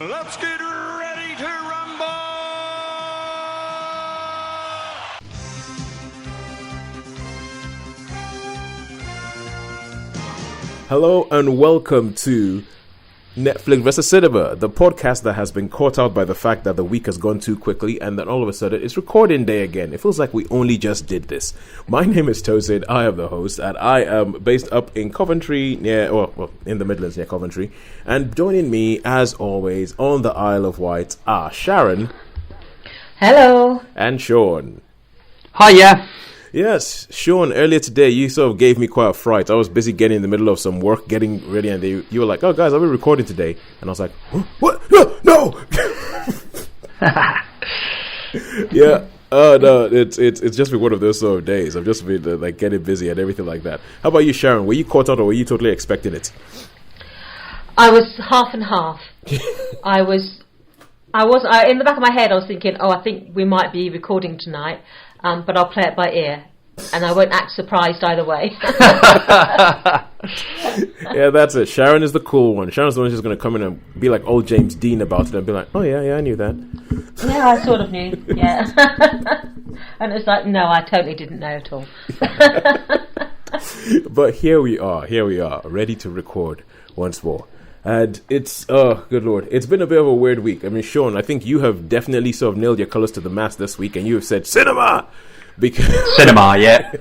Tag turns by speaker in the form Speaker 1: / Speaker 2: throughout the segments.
Speaker 1: Let's get ready to rumble!
Speaker 2: Hello and welcome to Netflix vs. Cinema, the podcast that has been caught out by the fact that the week has gone too quickly and then all of a sudden it's recording day again. It feels like we only just did this. My name is Tosin, I am the host, and I am based up in Coventry, in the Midlands near Coventry. And joining me, as always, on the Isle of Wight are Sharon.
Speaker 3: Hello.
Speaker 2: And Shaun.
Speaker 4: Hiya.
Speaker 2: Yes, Shaun, earlier today you sort of gave me quite a fright. I was busy getting in the middle of some work, getting ready, and you were like, "Oh, guys, are we recording today?" And I was like, huh? "What? No!" Yeah. No, it's just been one of those sort of days. I've just been like getting busy and everything like that. How about you, Sharon? Were you caught out or were you totally expecting it?
Speaker 3: I was half and half. I was in the back of my head. I was thinking, "Oh, I think we might be recording tonight." But I'll play it by ear, and I won't act surprised either way.
Speaker 2: Yeah, that's it. Sharon is the cool one. Sharon's the one who's going to come in and be like old James Dean about it and be like, "Oh yeah, I knew that."
Speaker 3: Yeah, I sort of knew. Yeah, and it's like, no, I totally didn't know at all.
Speaker 2: But here we are, ready to record once more. And it's, oh, good Lord, it's been a bit of a weird week. I mean, Shaun, I think you have definitely sort of nailed your colours to the mast this week, and you have said cinema!
Speaker 4: Cinema, yeah.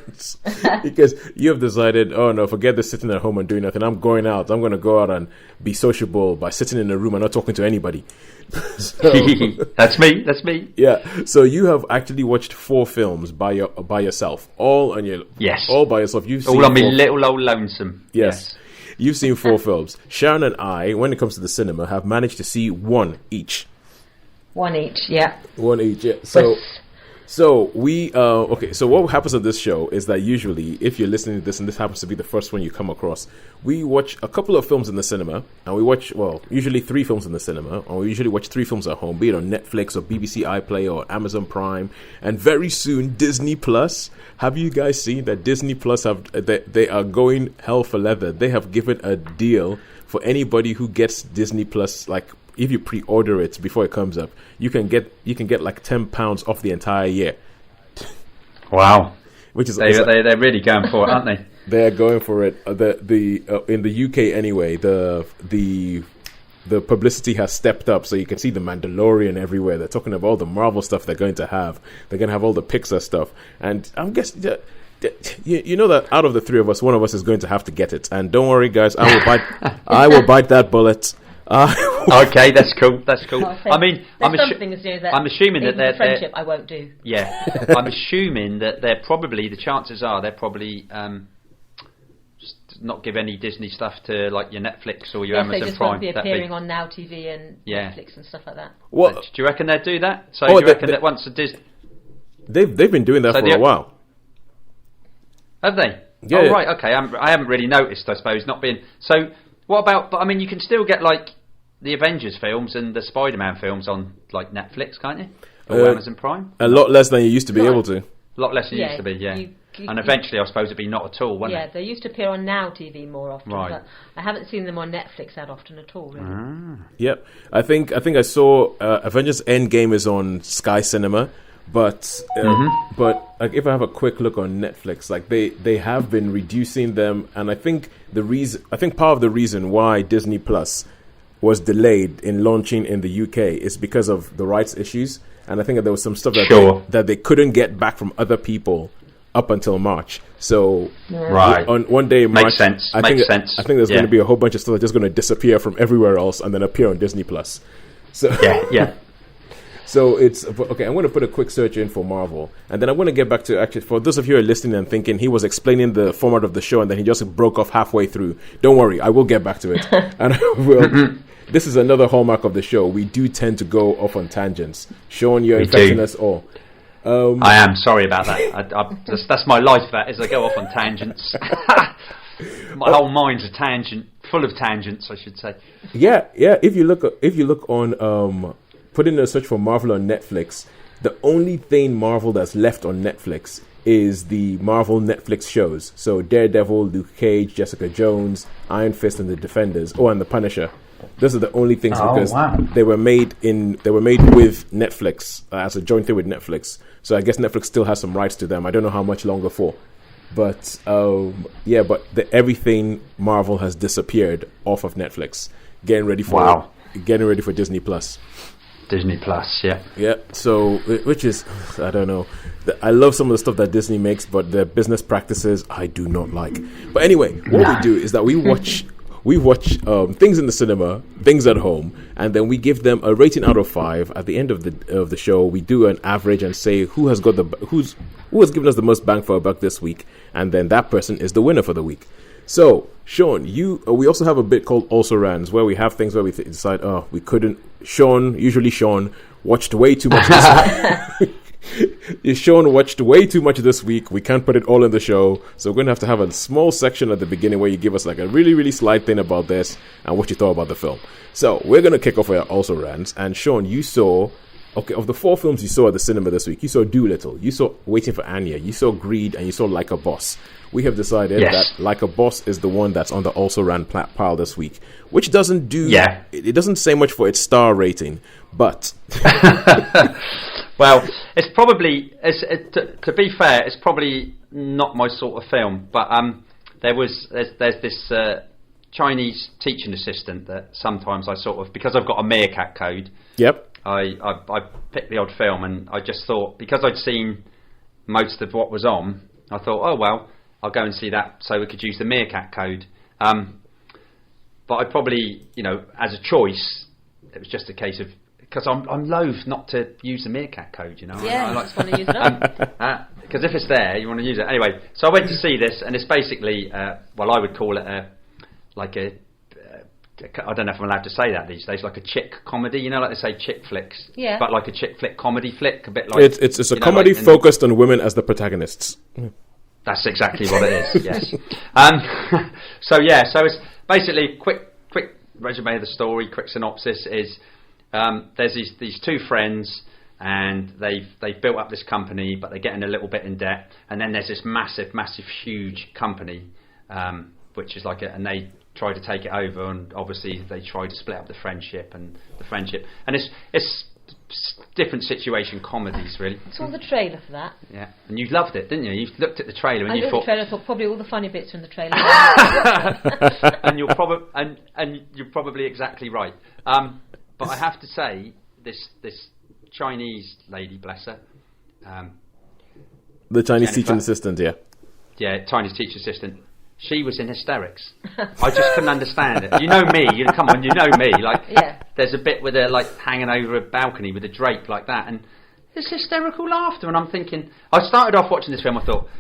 Speaker 2: Because you have decided, oh no, forget this sitting at home and doing nothing. I'm going out. I'm going to go out and be sociable by sitting in a room and not talking to anybody.
Speaker 4: That's me.
Speaker 2: Yeah, so you have actually watched 4 films by yourself, all by yourself. You've seen
Speaker 4: all on me little old lonesome.
Speaker 2: Yes. You've seen 4 films. Sharon and I, when it comes to the cinema, have managed to see 1 each.
Speaker 3: 1 each, yeah.
Speaker 2: 1 each, yeah. So we okay. So what happens on this show is that usually, if you're listening to this and this happens to be the first one you come across, we watch a couple of films in the cinema, and we watch usually 3 films in the cinema, and we usually watch 3 films at home, be it on Netflix or BBC iPlayer or Amazon Prime, and very soon Disney Plus. Have you guys seen that Disney Plus they are going hell for leather? They have given a deal for anybody who gets Disney Plus, like, if you pre-order it before it comes up, you can get like £10 off the entire year.
Speaker 4: Wow,
Speaker 2: which is
Speaker 4: they're really going for it, aren't they?
Speaker 2: They're going for it. In the UK anyway, the publicity has stepped up, so you can see the Mandalorian everywhere. They're talking about all the Marvel stuff they're going to have. They're going to have all the Pixar stuff, and I'm guessing. You know that out of the 3 of us, one of us is going to have to get it. And don't worry, guys, I will bite that bullet.
Speaker 4: Okay, that's cool.
Speaker 3: I mean, I'm assuming that they're friendship I won't do.
Speaker 4: Yeah, I'm assuming that the chances are they're probably not give any Disney stuff to like your Netflix or your Amazon
Speaker 3: they just
Speaker 4: Prime.
Speaker 3: Won't be appearing on Now TV and Netflix and stuff like that.
Speaker 4: What do you reckon they'd do that? So do you reckon that once a Disney
Speaker 2: they've been doing that for a while.
Speaker 4: Have they?
Speaker 2: Yeah.
Speaker 4: Oh right, okay. I haven't really noticed. I suppose not being so. What about? But I mean, you can still get like the Avengers films and the Spider-Man films on like Netflix, can't you? Or Amazon Prime?
Speaker 2: A lot less than you used to be able to.
Speaker 4: A lot less than you used to be, yeah. And eventually, I suppose it'd be not at all, wouldn't it?
Speaker 3: Yeah, they used to appear on Now TV more often,
Speaker 4: right.
Speaker 3: But I haven't seen them on Netflix that often at all, really.
Speaker 2: Yep, I think I saw Avengers Endgame is on Sky Cinema, but like if I have a quick look on Netflix, like they have been reducing them, and I think part of the reason why Disney Plus was delayed in launching in the UK is because of the rights issues, and I think that there was some stuff that they couldn't get back from other people up until March. So on one day in March,
Speaker 4: makes sense.
Speaker 2: I think there's going to be a whole bunch of stuff that's just going to disappear from everywhere else and then appear on Disney Plus. So
Speaker 4: yeah.
Speaker 2: So it's okay. I'm going to put a quick search in for Marvel, and then I'm going to get back to actually for those of you who are listening and thinking he was explaining the format of the show and then he just broke off halfway through. Don't worry, I will get back to it, and I will. This is another hallmark of the show. We do tend to go off on tangents. Shaun, you're infecting us all.
Speaker 4: I am sorry about that. That's my life. That is, I go off on tangents. My whole mind's a tangent, full of tangents, I should say.
Speaker 2: Yeah. If you look on, put in a search for Marvel on Netflix. The only thing Marvel that's left on Netflix is the Marvel Netflix shows. So Daredevil, Luke Cage, Jessica Jones, Iron Fist, and the Defenders. Oh, and the Punisher. Those are the only things because
Speaker 5: wow.
Speaker 2: they were made with Netflix as a joint thing with Netflix. So I guess Netflix still has some rights to them. I don't know how much longer for, but everything Marvel has disappeared off of Netflix, getting ready for Disney Plus.
Speaker 4: Disney Plus, yeah.
Speaker 2: Yeah, so, which is, I don't know. I love some of the stuff that Disney makes, but their business practices I do not like. But anyway, what we do is that we watch things in the cinema, things at home, and then we give them a rating out of 5. At the end of the show, we do an average and say who has given us the most bang for our buck this week, and then that person is the winner for the week. So, Shaun, we also have a bit called Also Rans, where we have things where we decide, we couldn't. Shaun watched way too much this week. Shaun watched way too much this week. We can't put it all in the show, so we're going to have a small section at the beginning where you give us like a really, really slight thing about this and what you thought about the film. So, we're going to kick off with our Also Rans, and Shaun, you saw... Okay, of the 4 films you saw at the cinema this week, you saw Dolittle, you saw Waiting for Anya, you saw Greed, and you saw Like a Boss. We have decided that Like a Boss is the one that's on the Also Ran pile this week, which doesn't do... Yeah. It doesn't say much for its star rating, but...
Speaker 4: Well, it's probably... to be fair, it's probably not my sort of film, but there's this Chinese teaching assistant that sometimes I sort of... Because I've got a meerkat code...
Speaker 2: Yep.
Speaker 4: I picked the odd film, and I just thought, because I'd seen most of what was on, I thought, oh well, I'll go and see that so we could use the meerkat code. But I probably, as a choice, it was just a case of, because I'm loath not to use the meerkat code,
Speaker 3: Yeah, I just want to use it up.
Speaker 4: Because if it's there, you want to use it. Anyway, so I went to see this, and it's basically, I would call it I don't know if I'm allowed to say that these days, like a chick comedy, like they say chick flicks, but like a chick flick comedy flick, a bit like
Speaker 2: it's a comedy focused on women as the protagonists.
Speaker 4: That's exactly what it is. Yes. So it's basically quick resume of the story. Quick synopsis is there's these 2 friends, and they've built up this company, but they're getting a little bit in debt, and then there's this massive, huge company, which is and they try to take it over, and obviously they try to split up the friendship, and it's different situation comedies, really.
Speaker 3: I saw the trailer for that.
Speaker 4: Yeah, and you loved it, didn't you? You looked at the trailer and you thought...
Speaker 3: I thought probably all the funny bits are in the trailer.
Speaker 4: And you're probably exactly right. But I have to say, this Chinese lady, bless her,
Speaker 2: the Chinese teaching assistant,
Speaker 4: yeah, Chinese teacher assistant. She was in hysterics. I just couldn't understand it. You know me. Come on, you know me. There's a bit with her hanging over a balcony with a drape like that, and it's hysterical laughter. And I'm thinking, I started off watching this film. I thought,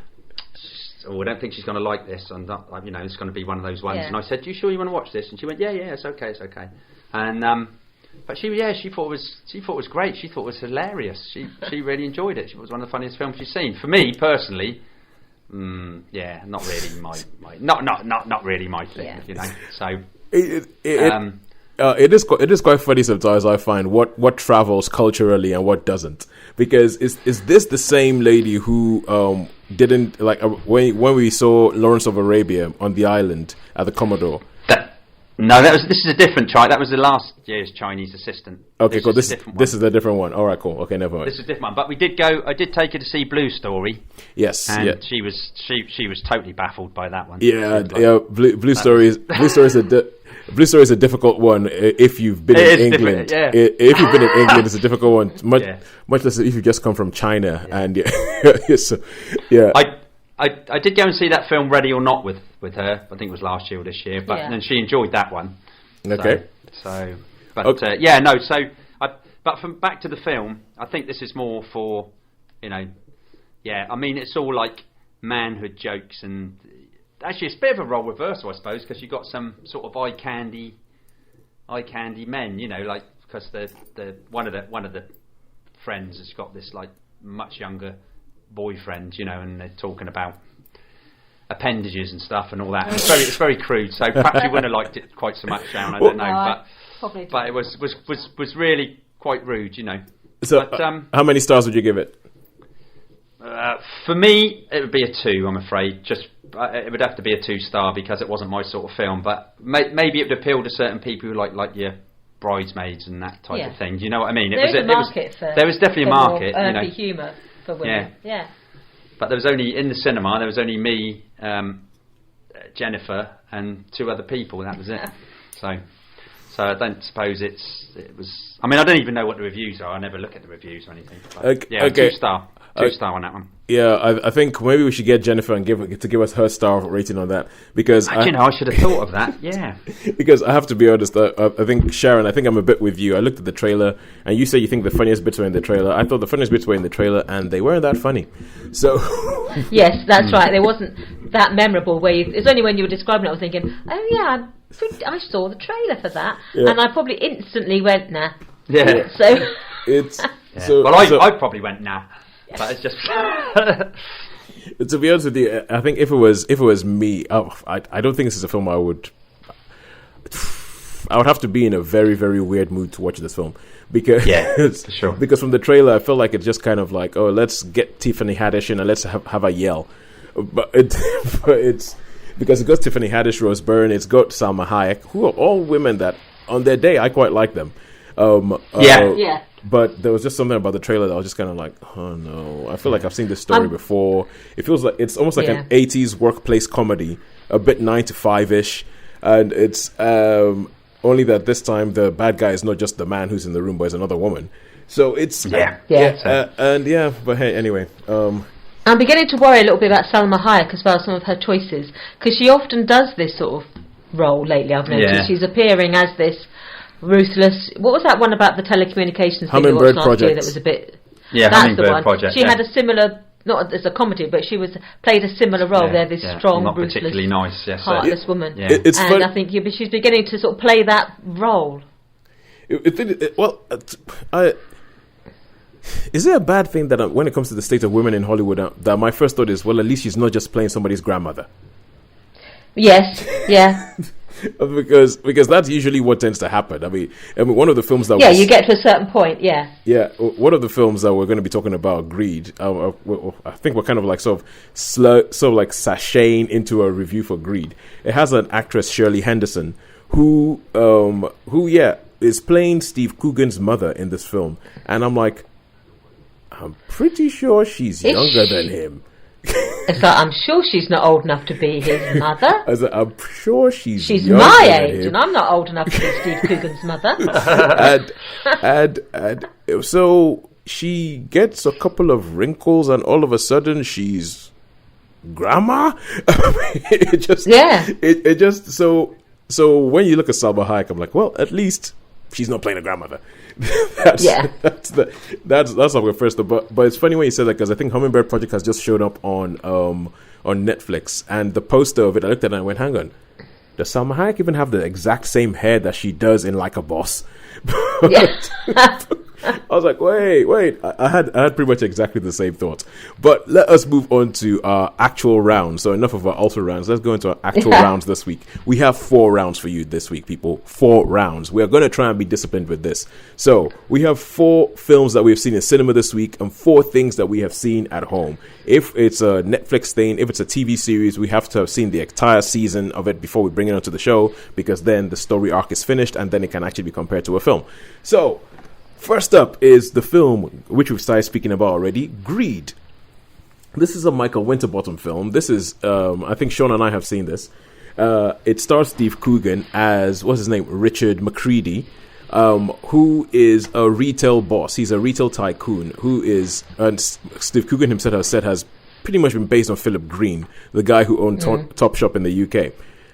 Speaker 4: I don't think she's going to like this. And it's going to be one of those ones. Yeah. And I said, "You sure you want to watch this?" And she went, "Yeah, it's okay." And but she thought it was great. She thought it was hilarious. She really enjoyed it. It was one of the funniest films she's seen. For me personally. Not really not really my thing, So
Speaker 2: it is quite funny sometimes. I find what travels culturally and what doesn't, because is this the same lady who didn't when we saw Lawrence of Arabia on the island at the Commodore?
Speaker 4: No, this is a different That was the last year's Chinese assistant.
Speaker 2: Okay, cool. This is a different one. All right, cool. Okay, never mind.
Speaker 4: This is a different one. But we did go. I did take her to see Blue Story.
Speaker 2: Yes,
Speaker 4: and she was totally baffled by that one.
Speaker 2: Yeah, Blue Story is a difficult one if you've been in England.
Speaker 4: Yeah.
Speaker 2: If you've been in England, it's a difficult one. Much less if you just come from China. Yeah. And so, yeah.
Speaker 4: I did go and see that film Ready or Not with her. I think it was last year or this year, but and she enjoyed that one.
Speaker 2: Okay.
Speaker 4: But from back to the film, I think this is more for, I mean, it's all like manhood jokes, and actually it's a bit of a role reversal, I suppose, because you've got some sort of eye candy men, because the one of the friends has got this much younger boyfriend, and they're talking about appendages and stuff and all that. And it's very crude, so perhaps you wouldn't have liked it quite so much, Sharon. I don't know, but it was really quite rude,
Speaker 2: So, how many stars would you give it?
Speaker 4: For me, it would be a 2. I'm afraid, just it would have to be a 2-star because it wasn't my sort of film. But maybe it would appeal to certain people who like your Bridesmaids and that type of thing. Do you know what I mean?
Speaker 3: There was
Speaker 4: definitely a market.
Speaker 3: More earthy humour for women. Yeah.
Speaker 4: But there was only in the cinema. There was only me, Jennifer, and 2 other people. That was it. So I don't suppose it was. I mean, I don't even know what the reviews are. I never look at the reviews or anything. But, okay. 2-star. 2-star on that one.
Speaker 2: Yeah, I think maybe we should get Jennifer and give us her star rating on that because
Speaker 4: I should have thought of that. Yeah,
Speaker 2: because I have to be honest. I think Sharon, I'm a bit with you. I looked at the trailer and you say you think the funniest bits were in the trailer. I thought the funniest bits were in the trailer and they weren't that funny. So
Speaker 3: yes, that's right. There wasn't that memorable. It's only when you were describing it I was thinking, oh yeah, I saw the trailer for that, and I probably instantly went nah.
Speaker 4: Yeah.
Speaker 3: So
Speaker 2: it's
Speaker 4: I probably went nah. But it's just
Speaker 2: to be honest with you, I think if it was me, I don't think this is a film I would have to be in a very, very weird mood to watch this film because
Speaker 4: for sure.
Speaker 2: Because from the trailer I felt like it's just kind of like, oh, let's get Tiffany Haddish in and let's have a yell, but it's because it got Tiffany Haddish, Rose Byrne, it's got Salma Hayek, who are all women that on their day I quite like them. But there was just something about the trailer that I was just kind of like, oh no, I feel like I've seen this story before. It feels like it's almost like an 80s workplace comedy, a bit 9 to 5-ish, and it's only that this time the bad guy is not just the man who's in the room, but it's another woman. So it's but hey, anyway.
Speaker 3: I'm beginning to worry a little bit about Salma Hayek as well, some of her choices, because she often does this sort of role lately. I've noticed she's appearing as this ruthless. What was that one about the telecommunications thing we watched last year that was a bit?
Speaker 4: Yeah,
Speaker 3: that's the one.
Speaker 4: Project.
Speaker 3: She had a similar, not as a comedy, but she played a similar role. They're this strong,
Speaker 4: not
Speaker 3: ruthless,
Speaker 4: particularly nice,
Speaker 3: heartless woman.
Speaker 4: Yeah.
Speaker 3: And I think she's beginning to sort of play that role.
Speaker 2: Is it a bad thing that when it comes to the state of women in Hollywood, that my first thought is, well, at least she's not just playing somebody's grandmother?
Speaker 3: Yes, yeah.
Speaker 2: because that's usually what tends to happen. I mean, one of the films that
Speaker 3: you get to a certain point,
Speaker 2: one of the films that we're going to be talking about, Greed. I think we're kind of like sort of sashaying into a review for Greed. It has an actress, Shirley Henderson, who is playing Steve Coogan's mother in this film, and I'm like, I'm pretty sure she's younger than him.
Speaker 3: It's like, I'm sure she's not old enough to be his mother.
Speaker 2: I'm sure she's
Speaker 3: my age, and I'm not old enough to be Steve Coogan's mother.
Speaker 2: and so she gets a couple of wrinkles, and all of a sudden she's grandma. So when you look at Salma Hayek, I'm like, well, at least she's not playing a grandmother. That's our first. But it's funny when you say that, because I think Hummingbird Project has just showed up on Netflix, and the poster of it, I looked at it and I went, hang on, does Salma Hayek even have the exact same hair that she does in Like a Boss? I was like, wait. I had pretty much exactly the same thoughts. But let us move on to our actual rounds. So enough of our alter rounds. Let's go into our actual rounds this week. We have 4 rounds for you this week, people. 4 rounds. We are going to try and be disciplined with this. So we have 4 films that we've seen in cinema this week and 4 things that we have seen at home. If it's a Netflix thing, if it's a TV series, we have to have seen the entire season of it before we bring it onto the show, because then the story arc is finished and then it can actually be compared to a film. So first up is the film which we've started speaking about already, Greed. This is a Michael Winterbottom film. This is, I think Shaun and I have seen this. It stars Steve Coogan as, what's his name, Richard McCready, who is a retail boss. He's a retail tycoon who is, and Steve Coogan himself has said, has pretty much been based on Philip Green, the guy who owned Topshop in the UK.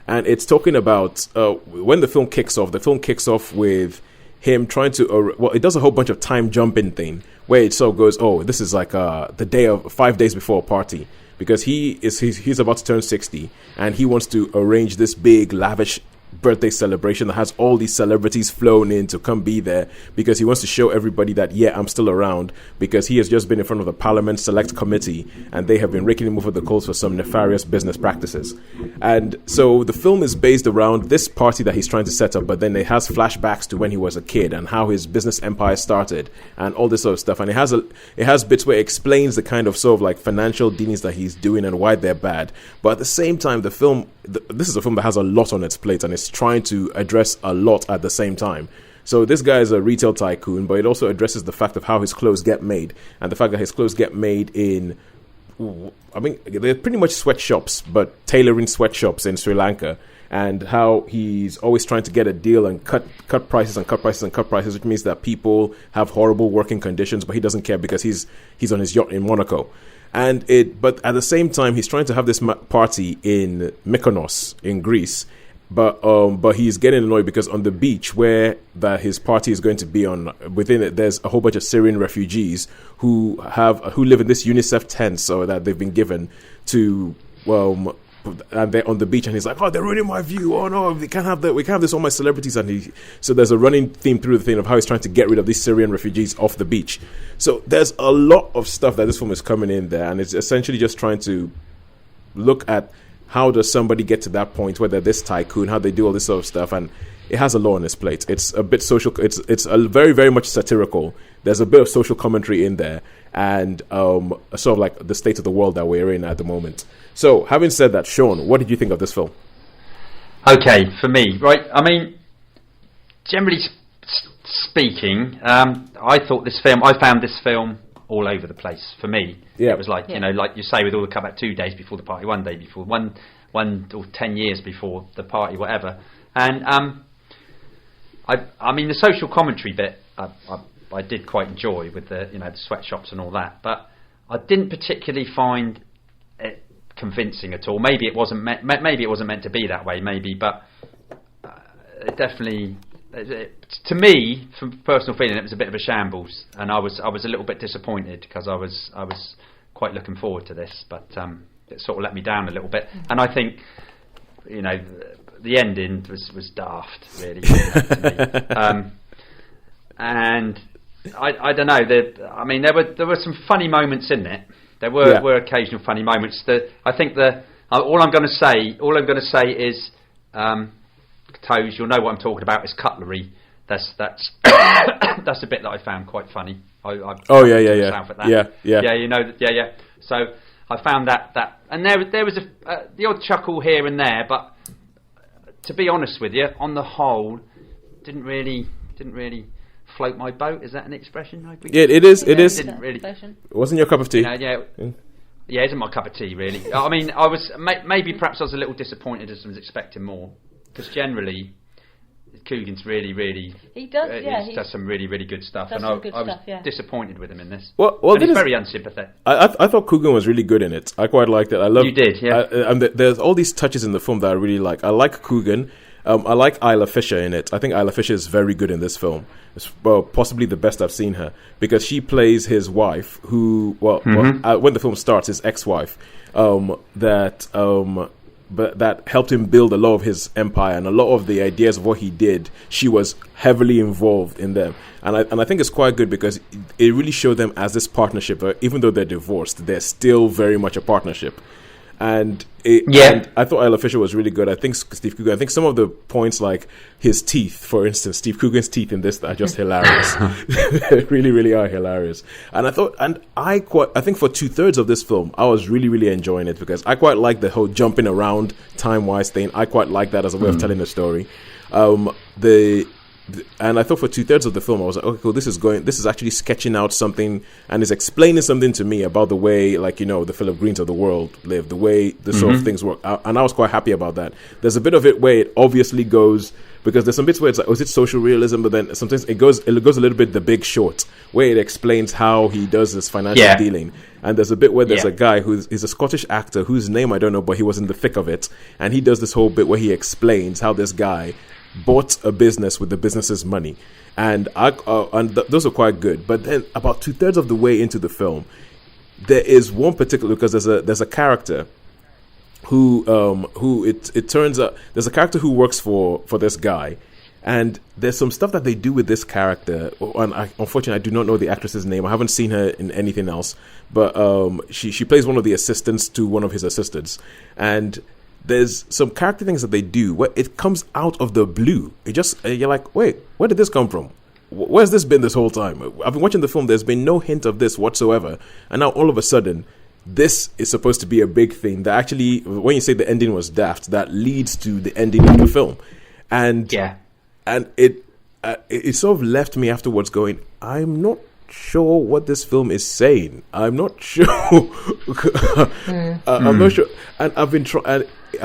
Speaker 2: And it's talking about, when the film kicks off with him trying to, it does a whole bunch of time jumping thing where it sort of goes, this is like the day of 5 days before a party, because he's about to turn 60 and he wants to arrange this big lavish birthday celebration that has all these celebrities flown in to come be there because he wants to show everybody that, yeah, I'm still around, because he has just been in front of the Parliament Select Committee and they have been raking him over the coals for some nefarious business practices. And so the film is based around this party that he's trying to set up, but then it has flashbacks to when he was a kid and how his business empire started and all this sort of stuff. And it has bits where it explains the kind of sort of like financial dealings that he's doing and why they're bad. But at the same time, the film, this is a film that has a lot on its plate and it's trying to address a lot at the same time. So this guy is a retail tycoon, but it also addresses the fact of how his clothes get made, and the fact that his clothes get made in, I mean, they're pretty much sweatshops, but tailoring sweatshops in Sri Lanka, and how he's always trying to get a deal and cut prices and cut prices and cut prices, which means that people have horrible working conditions, but he doesn't care because he's on his yacht in Monaco. But at the same time, he's trying to have this party in Mykonos in Greece, but he's getting annoyed because on the beach where that his party is going to be on, within it, there's a whole bunch of Syrian refugees who live in this UNICEF tent, so that they've been given to, and they're on the beach, and he's like, oh, they're ruining my view. Oh no, we can't have that. We can't have this. All my celebrities, so there's a running theme through the thing of how he's trying to get rid of these Syrian refugees off the beach. So there's a lot of stuff that this film is coming in there, and it's essentially just trying to look at how does somebody get to that point where they're this tycoon, how they do all this sort of stuff, and it has a lot on its plate. It's a bit social. It's a very, very much satirical. There's a bit of social commentary in there, and sort of like the state of the world that we're in at the moment. So, having said that, Shaun, what did you think of this film?
Speaker 4: Okay, for me, right? I mean, generally speaking, I found this film all over the place. For me, it was like, like you say, with all the comeback 2 days before the party, 1 day before, one or 10 years before the party, whatever. And I mean, the social commentary bit, I did quite enjoy with the the sweatshops and all that, but I didn't particularly find it convincing at all. Maybe it wasn't meant to be that way. Maybe, but it definitely. To me, from personal feeling, it was a bit of a shambles, and I was a little bit disappointed because I was quite looking forward to this, but it sort of let me down a little bit. And I think the ending was daft, really. To me. And I don't know. I mean, there were some funny moments in it. There were occasional funny moments. I think all I'm going to say is. Toes, you'll know what I'm talking about, is cutlery. That's that's the bit that I found quite funny. Yeah. So I found that, and there was the odd chuckle here and there, but to be honest with you, on the whole, didn't really float my boat. Is that an expression?
Speaker 2: It is.
Speaker 4: Didn't really.
Speaker 2: It wasn't your cup of tea.
Speaker 4: Yeah, it isn't my cup of tea, really. I mean, I was perhaps I was a little disappointed as I was expecting more. Because generally, Coogan's really
Speaker 3: he does,
Speaker 4: he does some really good stuff, and I was disappointed with him in this.
Speaker 2: Well,
Speaker 4: he's very unsympathetic.
Speaker 2: I thought Coogan was really good in it. I quite liked it.
Speaker 4: You did, yeah.
Speaker 2: There's all these touches in the film that I really like. I like Coogan. I like Isla Fisher in it. I think Isla Fisher is very good in this film. It's, possibly the best I've seen her, because she plays his wife, who when the film starts, his ex-wife, but that helped him build a lot of his empire, and a lot of the ideas of what he did, she was heavily involved in them. And I think it's quite good because it really showed them as this partnership. Even though they're divorced, they're still very much a partnership. And I thought Isla Fisher was really good. I think Steve Coogan. I think some of the points, like his teeth, for instance, Steve Coogan's teeth in this, are just hilarious. They really are hilarious. And I think for 2/3 of this film, I was really enjoying it because I quite like the whole jumping around time-wise thing. I quite like that as a way of telling the story. And I thought for 2/3 of the film, I was like, okay, cool, this is actually sketching out something and is explaining something to me about the way, the Philip Greens of the world live, the way the sort of things work. And I was quite happy about that. There's a bit of it where it obviously goes, because there's some bits where it's like, is it social realism? But then sometimes it goes a little bit The Big Short, where it explains how he does this financial dealing. And there's a bit where there's a guy he's a Scottish actor whose name I don't know, but he was in the thick of it. And he does this whole bit where he explains how this guy bought a business with the business's money, and those are quite good. But then about 2/3 of the way into the film, there is one particular, because there's a character who it turns out there's a character who works for this guy, and there's some stuff that they do with this character. And unfortunately, I do not know the actress's name. I haven't seen her in anything else, but she plays one of the assistants to one of his assistants, and there's some character things that they do where it comes out of the blue. You're like, wait, where did this come from? Where's this been this whole time? I've been watching the film. There's been no hint of this whatsoever, and now all of a sudden, this is supposed to be a big thing that actually, when you say the ending was daft, that leads to the ending of the film. And it sort of left me afterwards going, I'm not sure what this film is saying. I'm not sure. I'm not sure. And I've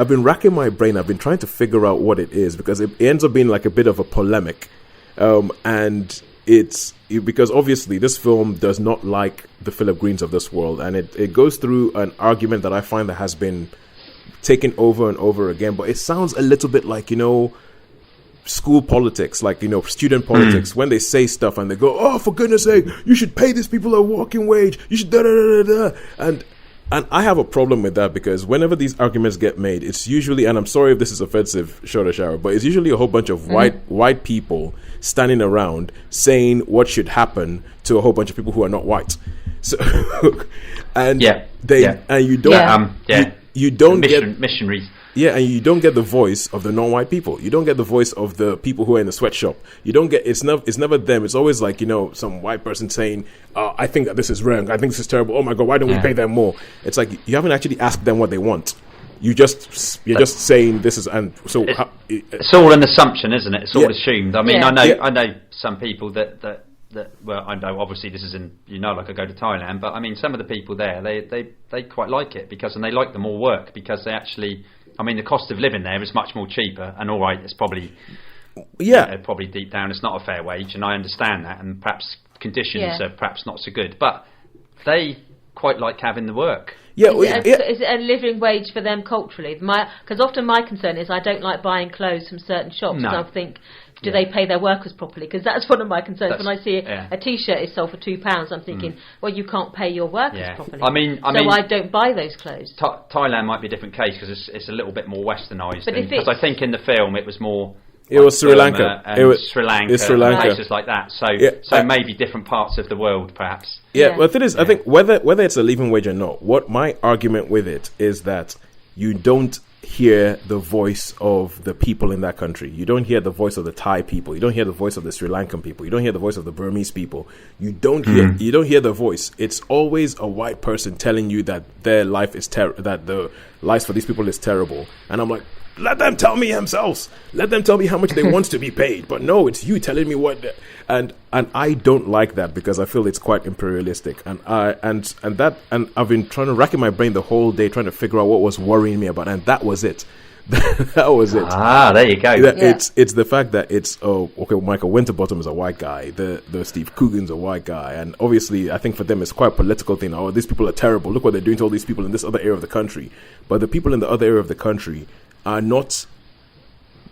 Speaker 2: been racking my brain. I've been trying to figure out what it is, because it ends up being like a bit of a polemic. And it's because obviously this film does not like the Philip Greens of this world, and it goes through an argument that I find that has been taken over and over again, but it sounds a little bit like, school politics, like, student politics, when they say stuff and they go, oh, for goodness sake, you should pay these people a walking wage, you should da-da-da-da-da. And I have a problem with that, because whenever these arguments get made, it's usually, and I'm sorry if this is offensive, Shoda, but it's usually a whole bunch of white people standing around saying what should happen to a whole bunch of people who are not white. So, and you don't, you don't get
Speaker 4: missionaries.
Speaker 2: Yeah, and you don't get the voice of the non-white people. You don't get the voice of the people who are in the sweatshop. You don't get. It's never them. It's always like, some white person saying, "I think that this is wrong. I think this is terrible. Oh my God, why don't we pay them more?" It's like you haven't actually asked them what they want. You're just saying this is, and so
Speaker 4: it's all an assumption, isn't it? It's all assumed. I mean, I know some people that well, I know obviously this is in, like I go to Thailand, but I mean some of the people there, they quite like it and they like the more work, because they actually, I mean, the cost of living there is much more cheaper, and all right, it's probably probably deep down it's not a fair wage, and I understand that, and perhaps conditions are perhaps not so good, but they quite like having the work.
Speaker 3: Is it a living wage for them culturally? Because often my concern is I don't like buying clothes from certain shops. No. I think, do they pay their workers properly? Because that's one of my concerns. When I see a T-shirt is sold for £2, I'm thinking, well, you can't pay your workers properly. I mean, I don't buy those clothes.
Speaker 4: Thailand might be a different case, because it's a little bit more westernised. Because I think in the film it was more.
Speaker 2: It was Sri Lanka.
Speaker 4: Sri Lanka. Places like that. So maybe different parts of the world, perhaps.
Speaker 2: Yeah, but the thing is, I think whether it's a living wage or not, what my argument with it is that you don't hear the voice of the people in that country. You don't hear the voice of the Thai people. You don't hear the voice of the Sri Lankan people. You don't hear the voice of the Burmese people. You don't hear the voice. It's always a white person telling you that their life is that the life for these people is terrible. And I'm like, let them tell me themselves. Let them tell me how much they want to be paid. But no, it's you telling me what. And I don't like that, because I feel it's quite imperialistic. And I've been trying to rack in my brain the whole day trying to figure out what was worrying me about, and that was it. That was it.
Speaker 4: Ah, there you go.
Speaker 2: It's the fact that Michael Winterbottom is a white guy. The Steve Coogan's a white guy, and obviously I think for them it's quite a political thing. Oh, these people are terrible. Look what they're doing to all these people in this other area of the country. But the people in the other area of the country are not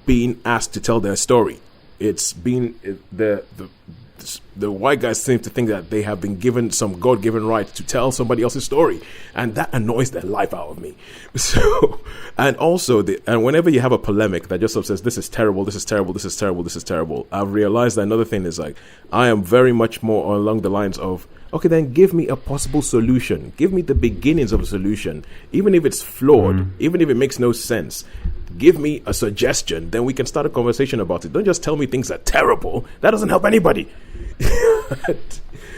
Speaker 2: being asked to tell their story. It's been the white guys seem to think that they have been given some God-given right to tell somebody else's story, and that annoys the life out of me. So, and also, and whenever you have a polemic that just says this is terrible, this is terrible, this is terrible, this is terrible, I've realized that another thing is like I am very much more along the lines of, okay, then give me a possible solution. Give me the beginnings of a solution. Even if it's flawed, even if it makes no sense, give me a suggestion. Then we can start a conversation about it. Don't just tell me things are terrible. That doesn't help anybody.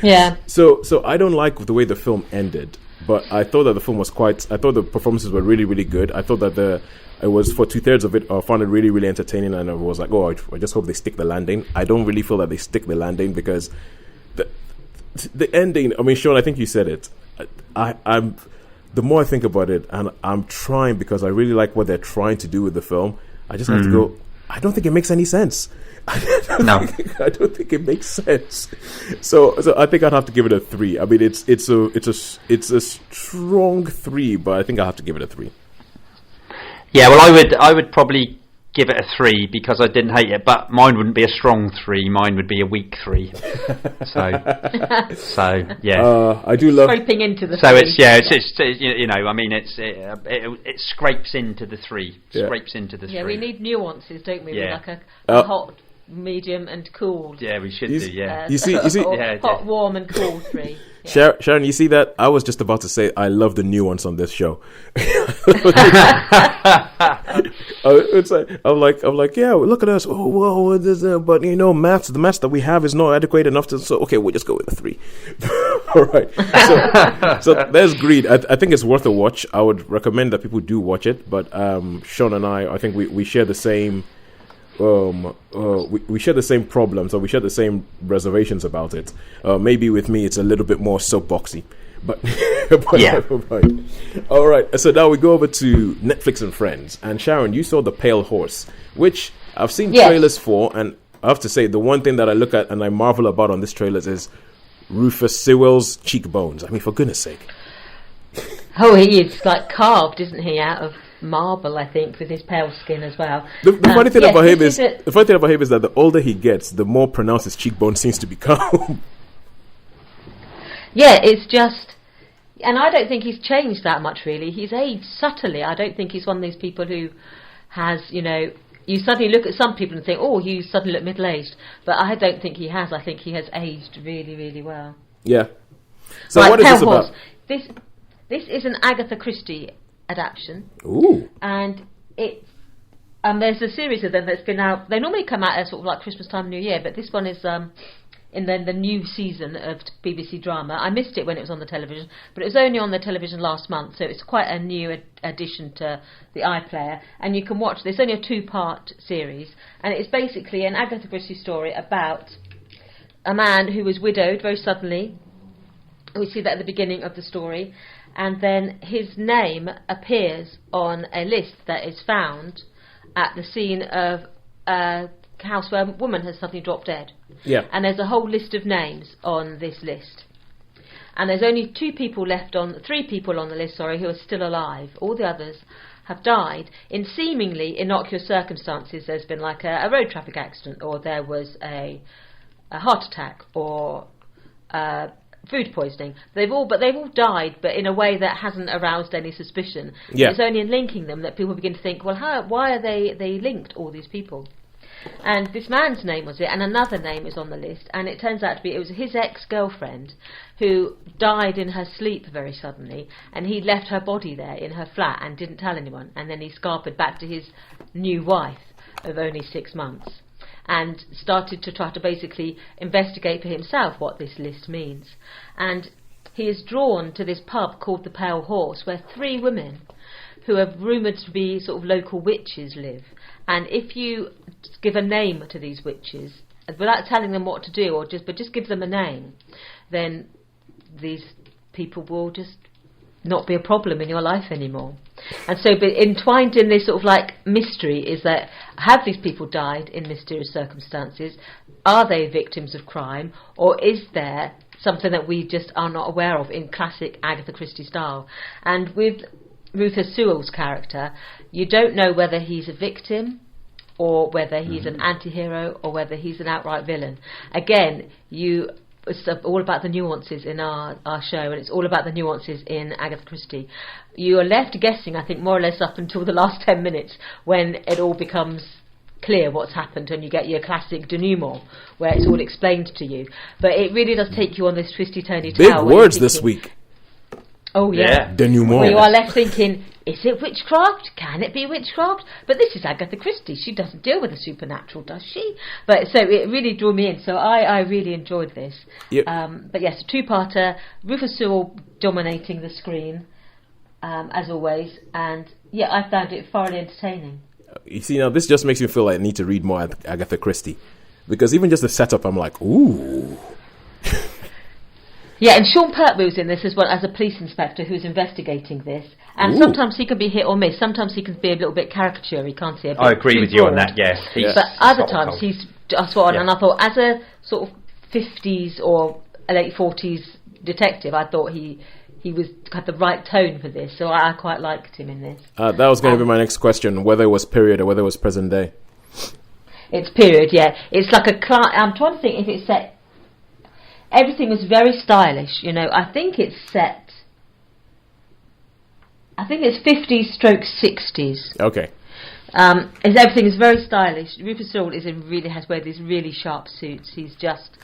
Speaker 3: Yeah.
Speaker 2: So I don't like the way the film ended, but I thought that the film was I thought the performances were really, really good. I thought that it was, for 2/3 of it, I found it really, really entertaining, and I was like, I just hope they stick the landing. I don't really feel that they stick the landing, because the ending, I mean, Shaun, I think you said it. I'm the more I think about it, and I'm trying, because I really like what they're trying to do with the film, I just have to go, I don't think it makes any sense. I don't think it makes sense. So I think I'd have to give it a 3. I mean, it's a strong 3, but I think I'll have to give it a 3.
Speaker 4: Yeah, well, I would probably give it a 3 because I didn't hate it, but mine wouldn't be a strong 3. Mine would be a weak 3. So yeah.
Speaker 2: I do love
Speaker 3: scraping into the.
Speaker 4: So
Speaker 3: 3.
Speaker 4: it's you know, I mean, it scrapes into the 3.
Speaker 2: Yeah.
Speaker 4: Scrapes into the 3.
Speaker 3: Yeah, we need nuances, don't we?
Speaker 4: Yeah.
Speaker 3: With like a hot, medium, and cool.
Speaker 4: Yeah, we should do. Yeah.
Speaker 2: You see,
Speaker 3: or hot, warm, and cool 3.
Speaker 2: Yeah. Sharon, you see that? I was just about to say I love the nuance on this show. It's like I'm like, yeah, look at us. Oh, whoa, but you know, the maths that we have is not adequate enough to. So okay, we'll just go with a 3. All right. So there's Greed. I think it's worth a watch. I would recommend that people do watch it. But Shaun and I think we share the same. We share the same problems, or we share the same reservations about it. Maybe with me, it's a little bit more soapboxy, but
Speaker 4: yeah.
Speaker 2: All right. So now we go over to Netflix and Friends. And Sharon, you saw The Pale Horse, which I've seen trailers for, and I have to say the one thing that I look at and I marvel about on this trailer is Rufus Sewell's cheekbones. I mean, for goodness sake.
Speaker 3: Oh, he is like carved, isn't he, out of marble, I think, with his pale skin as well.
Speaker 2: The funny thing about him is that the older he gets, the more pronounced his cheekbone seems to become.
Speaker 3: Yeah, it's just, and I don't think he's changed that much really. He's aged subtly. I don't think he's one of those people who has, you know, you suddenly look at some people and think, oh, you suddenly look middle-aged. But I don't think he has. I think he has aged really, really well.
Speaker 2: Yeah. So
Speaker 3: right,
Speaker 2: what is this about?
Speaker 3: This is an Agatha Christie adaptation.
Speaker 2: Ooh.
Speaker 3: And it's there's a series of them that's been out. They normally come out at sort of like Christmas time, New Year, but this one is in the new season of BBC drama. I missed it when it was on the television, but it was only on the television last month, so it's quite a new addition to the iPlayer. And you can watch this. It's only a 2-part series, and it's basically an Agatha Christie story about a man who was widowed very suddenly. We see that at the beginning of the story. And then his name appears on a list that is found at the scene of a house where a woman has suddenly dropped dead.
Speaker 2: Yeah.
Speaker 3: And there's a whole list of names on this list. And there's only 3 people on the list, who are still alive. All the others have died in seemingly innocuous circumstances. There's been like a road traffic accident, or there was a heart attack, or food poisoning. They've all died, but in a way that hasn't aroused any suspicion.
Speaker 2: Yeah.
Speaker 3: It's only in linking them that people begin to think, well, why are they linked, all these people? And this man's name was it, and another name is on the list, and it turns out to be it was his ex-girlfriend who died in her sleep very suddenly, and he left her body there in her flat and didn't tell anyone, and then he scarpered back to his new wife of only 6 months and started to try to basically investigate for himself what this list means. And he is drawn to this pub called the Pale Horse, where 3 women who are rumoured to be sort of local witches live. And if you give a name to these witches, without telling them what to do, but just give them a name, then these people will just not be a problem in your life anymore. And so, but entwined in this sort of like mystery is that, have these people died in mysterious circumstances? Are they victims of crime? Or is there something that we just are not aware of in classic Agatha Christie style? And with Rufus Sewell's character, you don't know whether he's a victim or whether he's an anti-hero or whether he's an outright villain. Again, it's all about the nuances in our show, and it's all about the nuances in Agatha Christie. You are left guessing, I think, more or less up until the last 10 minutes when it all becomes clear what's happened, and you get your classic denouement where it's all explained to you. But it really does take you on this twisty-turny tale.
Speaker 2: Big words this week.
Speaker 3: Oh, yeah.
Speaker 2: Denouement.
Speaker 3: Where you are left thinking, is it witchcraft? Can it be witchcraft? But this is Agatha Christie. She doesn't deal with the supernatural, does she? But so it really drew me in. So I really enjoyed this.
Speaker 2: Yep.
Speaker 3: But yes, a 2-parter. Rufus Sewell dominating the screen, as always. And yeah, I found it thoroughly entertaining.
Speaker 2: You see, now this just makes me feel like I need to read more Agatha Christie. Because even just the setup, I'm like, ooh.
Speaker 3: Yeah, and Sean Pertwee was in this as well as a police inspector who's investigating this. And sometimes he can be hit or miss. Sometimes he can be a little bit caricature-y, can't he?
Speaker 4: I agree with you on that, yes.
Speaker 3: But other times he's spot on. And I thought, as a sort of 50s or late 40s detective, I thought he had the right tone for this, so I quite liked him in this.
Speaker 2: That was going to be my next question, whether it was period or whether it was present day.
Speaker 3: It's period, yeah. It's like I'm trying to think if it's set. Everything was very stylish, I think it's set. I think it's 50s stroke 60s.
Speaker 2: Okay.
Speaker 3: Everything is very stylish. Rufus Sewell has wear these really sharp suits. He's just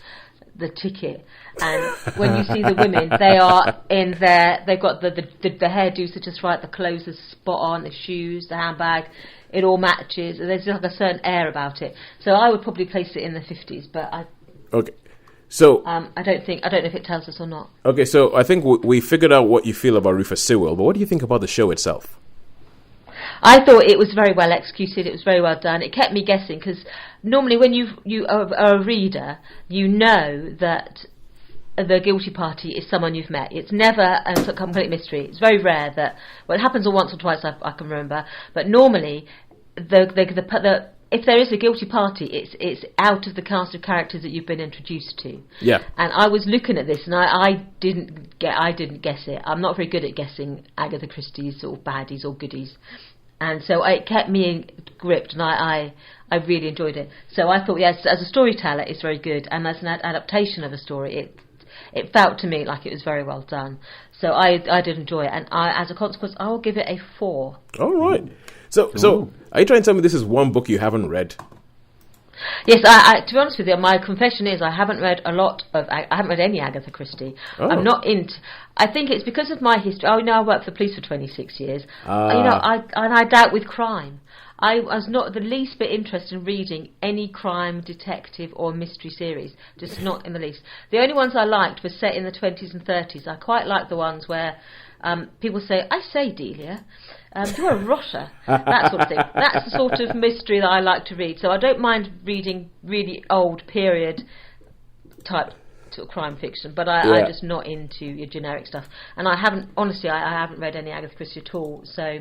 Speaker 3: the ticket. And when you see the women, they are they've got the hairdos are just right, the clothes are spot on, the shoes, the handbag, it all matches. There's like a certain air about it. So I would probably place it in the 50s, but
Speaker 2: okay. So
Speaker 3: I don't know if it tells us or not.
Speaker 2: Okay, so I think we figured out what you feel about Rufus Sewell, but what do you think about the show itself?
Speaker 3: I thought it was very well executed. It was very well done. It kept me guessing, because normally when you are a reader, you know that the guilty party is someone you've met. It's never a complete mystery. It's very rare that, well, it happens once or twice I can remember, but normally if there is a guilty party, it's out of the cast of characters that you've been introduced to.
Speaker 2: Yeah.
Speaker 3: And I was looking at this, and I didn't guess it. I'm not very good at guessing Agatha Christie's or baddies or goodies, and so it kept me gripped, and I really enjoyed it. So I thought, yes, as a storyteller, it's very good, and as an adaptation of a story, it felt to me like it was very well done. So I did enjoy it, and as a consequence, I will give it a 4.
Speaker 2: All right. So are you trying to tell me this is one book you haven't read?
Speaker 3: Yes, I to be honest with you, my confession is I haven't read I haven't read any Agatha Christie.
Speaker 2: Oh.
Speaker 3: I'm not into. I think it's because of my history. I worked for the police for 26 years. I dealt with crime. I was not the least bit interested in reading any crime, detective or mystery series. Just not in the least. The only ones I liked were set in the 20s and 30s. I quite liked the ones where people say, "I say, Delia, you're a rotter," that sort of thing. That's the sort of mystery that I like to read. So I don't mind reading really old period type sort of crime fiction, but I'm just not into your generic stuff. And I haven't read any Agatha Christie at all. So,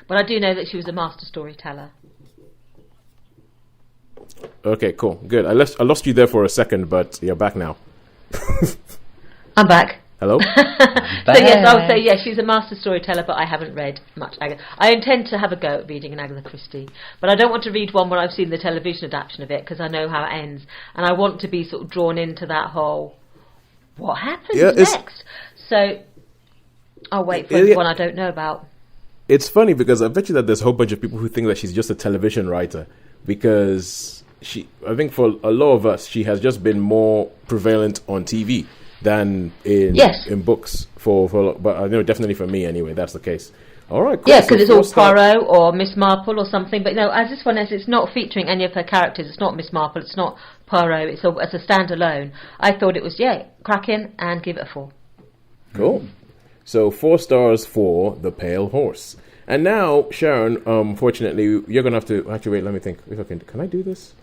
Speaker 3: but I do know that she was a master storyteller.
Speaker 2: Okay, cool, good. I lost you there for a second, but you're back now.
Speaker 3: I'm back.
Speaker 2: Hello?
Speaker 3: So yes, I would say yes, she's a master storyteller, but I haven't read much Agatha. I intend to have a go at reading an Agatha Christie, but I don't want to read one where I've seen the television adaptation of it, because I know how it ends, and I want to be sort of drawn into that whole, what happens next? So I'll wait for one I don't know about.
Speaker 2: It's funny, because I bet you that there's a whole bunch of people who think that she's just a television writer, because I think for a lot of us, she has just been more prevalent on TV than in books but I know definitely for me anyway that's the case. All right, cool.
Speaker 3: Yeah, because it's all Poirot or Miss Marple or something, but no, as this one is, it's not featuring any of her characters. It's not Miss Marple, it's not Poirot, it's a standalone. I thought it was cracking, and give it a 4.
Speaker 2: Cool. So 4 stars for The Pale Horse. And now, Sharon, unfortunately, you're gonna have to actually wait. Let me think. If I can I do this?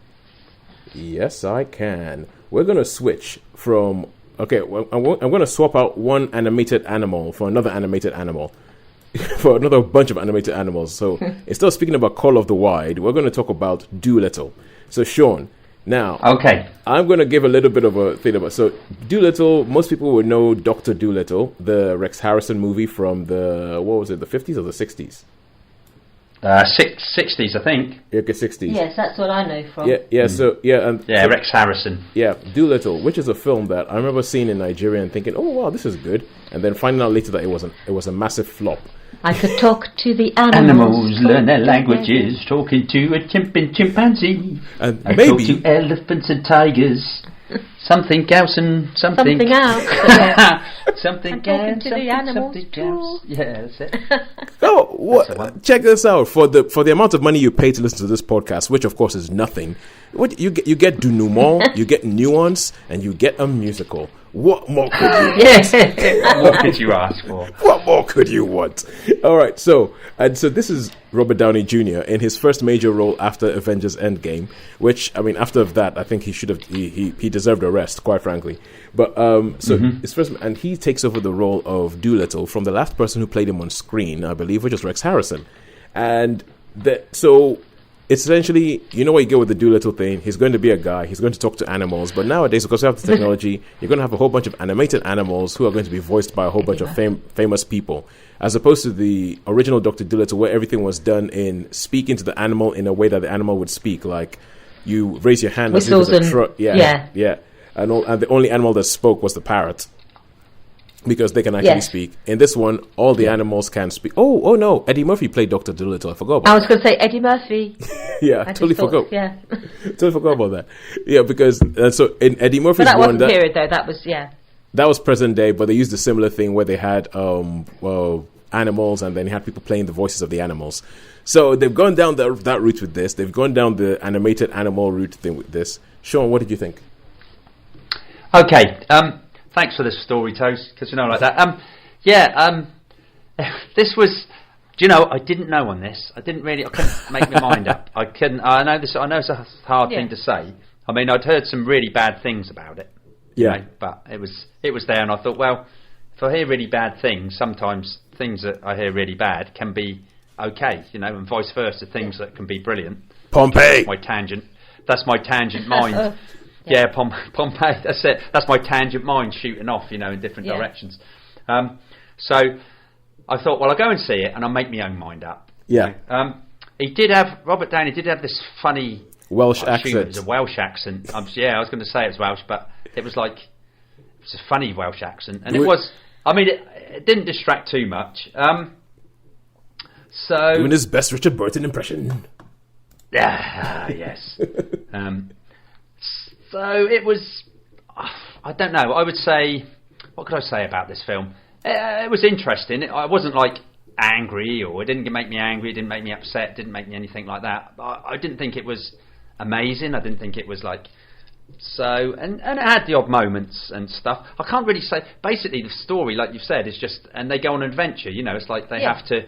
Speaker 2: Yes, I can. We're gonna switch from. Okay, well, I'm going to swap out one animated animal for another animated animal, for another bunch of animated animals. So instead of speaking about Call of the Wild, we're going to talk about Dolittle. So Shaun, now,
Speaker 4: okay,
Speaker 2: I'm going to give a little bit of a thing about. So Dolittle, most people would know Dr. Dolittle, the Rex Harrison movie from the 50s or the 60s?
Speaker 4: 60s, I think.
Speaker 2: Okay, 60s.
Speaker 3: Yes, that's what I know from.
Speaker 4: Rex Harrison.
Speaker 2: Yeah, Dolittle, which is a film that I remember seeing in Nigeria and thinking, oh wow, this is good, and then finding out later that it was a massive flop.
Speaker 3: I could talk to the animals.
Speaker 4: Learn their languages, talking to a chimpanzee.
Speaker 2: And
Speaker 4: I
Speaker 2: maybe
Speaker 4: talk to elephants and tigers. Something else and something.
Speaker 3: Something else.
Speaker 4: Something
Speaker 3: and talking to the animals
Speaker 4: something
Speaker 3: too.
Speaker 4: else. Yeah, that's it.
Speaker 2: Check this out. For the amount of money you pay to listen to this podcast, which of course is nothing, you get denouement, you get nuance, and you get a musical. What more could you want?
Speaker 4: What could you ask for?
Speaker 2: What more could you want? All right, so this is Robert Downey Jr. in his first major role after Avengers Endgame, which, I mean, after that, I think he deserved a rest, quite frankly. But his first, and he takes over the role of Dolittle from the last person who played him on screen, I believe, which was Rex Harrison. And so it's essentially, you know what you get with the Dolittle thing. He's going to be a guy. He's going to talk to animals. But nowadays, because we have the technology, you're going to have a whole bunch of animated animals who are going to be voiced by a whole bunch of famous people, as opposed to the original Dr. Dolittle, where everything was done in speaking to the animal in a way that the animal would speak. Like, you raise your hand as if it's a yeah. And the only animal that spoke was the parrot, because they can actually speak. In this one, all the animals can speak. Oh no! Eddie Murphy played Dr. Dolittle. I forgot about that.
Speaker 3: I was going to say Eddie Murphy.
Speaker 2: I totally forgot.
Speaker 3: Yeah.
Speaker 2: Totally forgot about that. Yeah, because so in Eddie Murphy's
Speaker 3: but that
Speaker 2: one...
Speaker 3: wasn't period, though. That was,
Speaker 2: That was present day, but they used a similar thing where they had animals, and then you had people playing the voices of the animals. So they've gone down that route with this. They've gone down the animated animal route thing with this. Shaun, what did you think?
Speaker 4: Okay, thanks for the story, Toes, because like that. This was. Do you know? I didn't know on this. I couldn't make my mind up. I know this. I know it's a hard thing to say. I mean, I'd heard some really bad things about it.
Speaker 2: Yeah.
Speaker 4: You know, but it was there, and I thought, well, if I hear really bad things, sometimes things that I hear really bad can be okay, and vice versa. Things that can be brilliant.
Speaker 2: Pompeii.
Speaker 4: That's my tangent mind. Yeah, Pompeii. That's it. That's my tangent mind shooting off, in different directions. So I thought, well, I'll go and see it, and I'll make my own mind up.
Speaker 2: Yeah.
Speaker 4: Robert Downey did have this funny
Speaker 2: Welsh accent.
Speaker 4: It was a Welsh accent. I was going to say it was Welsh, but it was a funny Welsh accent, and it was. I mean, it didn't distract too much. So
Speaker 2: doing his best Richard Burton impression.
Speaker 4: Yes. So it was. I don't know. I would say. What could I say about this film? It was interesting. I wasn't angry, or it didn't make me angry. It didn't make me upset. It didn't make me anything like that. I didn't think it was amazing. I didn't think it was so, and it had the odd moments and stuff. I can't really say. Basically, the story, like you've said, is just, and they go on an adventure. It's like they have to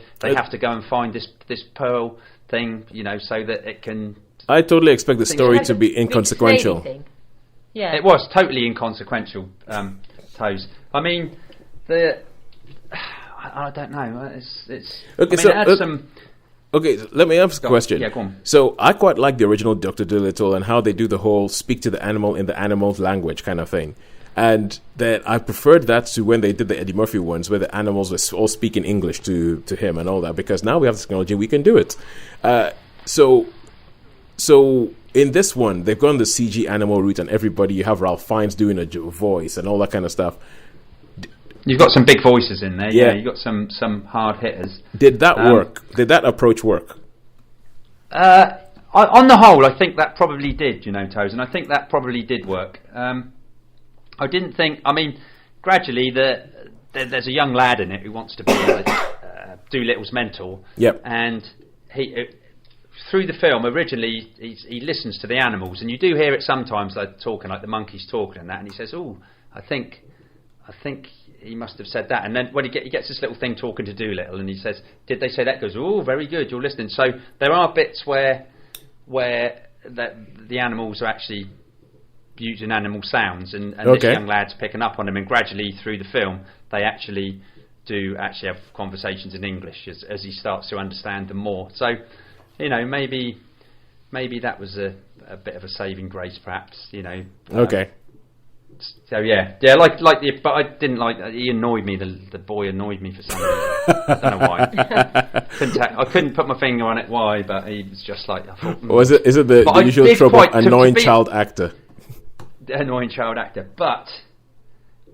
Speaker 4: go and find this pearl thing, so that it can.
Speaker 2: I totally expect the story to be inconsequential.
Speaker 4: Yeah, it was totally inconsequential. Toes. I mean, I don't know. It's
Speaker 2: okay.
Speaker 4: I mean, it had some.
Speaker 2: Okay, let me ask a question.
Speaker 4: Yeah, go on.
Speaker 2: So I quite like the original Dr. Dolittle and how they do the whole speak to the animal in the animal's language kind of thing. And that I preferred that to when they did the Eddie Murphy ones, where the animals were all speaking English to him and all that, because now we have the technology, we can do it. So in this one, they've gone the CG animal route, and you have Ralph Fiennes doing a voice and all that kind of stuff.
Speaker 4: You've got some big voices in there. Yeah, you've got some hard hitters.
Speaker 2: Did that work? Did that approach work?
Speaker 4: On the whole, I think that probably did, Toes, and I think that probably did work. I didn't think. I mean, gradually, there's a young lad in it who wants to be Dolittle's mentor.
Speaker 2: Yep.
Speaker 4: And he, through the film, originally he listens to the animals, and you do hear it sometimes, like talking, like the monkeys talking and that, and he says, "Oh, I think he must have said that." And then when he gets this little thing talking to Dolittle, and he says, "Did they say that?" He goes, "Oh, very good, you're listening." So there are bits where the animals are actually using animal sounds, and this young lad's picking up on them, and gradually through the film they actually have conversations in English as he starts to understand them more. So maybe that was a bit of a saving grace, perhaps.
Speaker 2: Okay.
Speaker 4: So but I didn't like. He annoyed me. The boy annoyed me for some reason. I don't know why. I couldn't put my finger on it why, but he was just like. I thought,
Speaker 2: or is it the usual trope of annoying child actor?
Speaker 4: Annoying child actor, but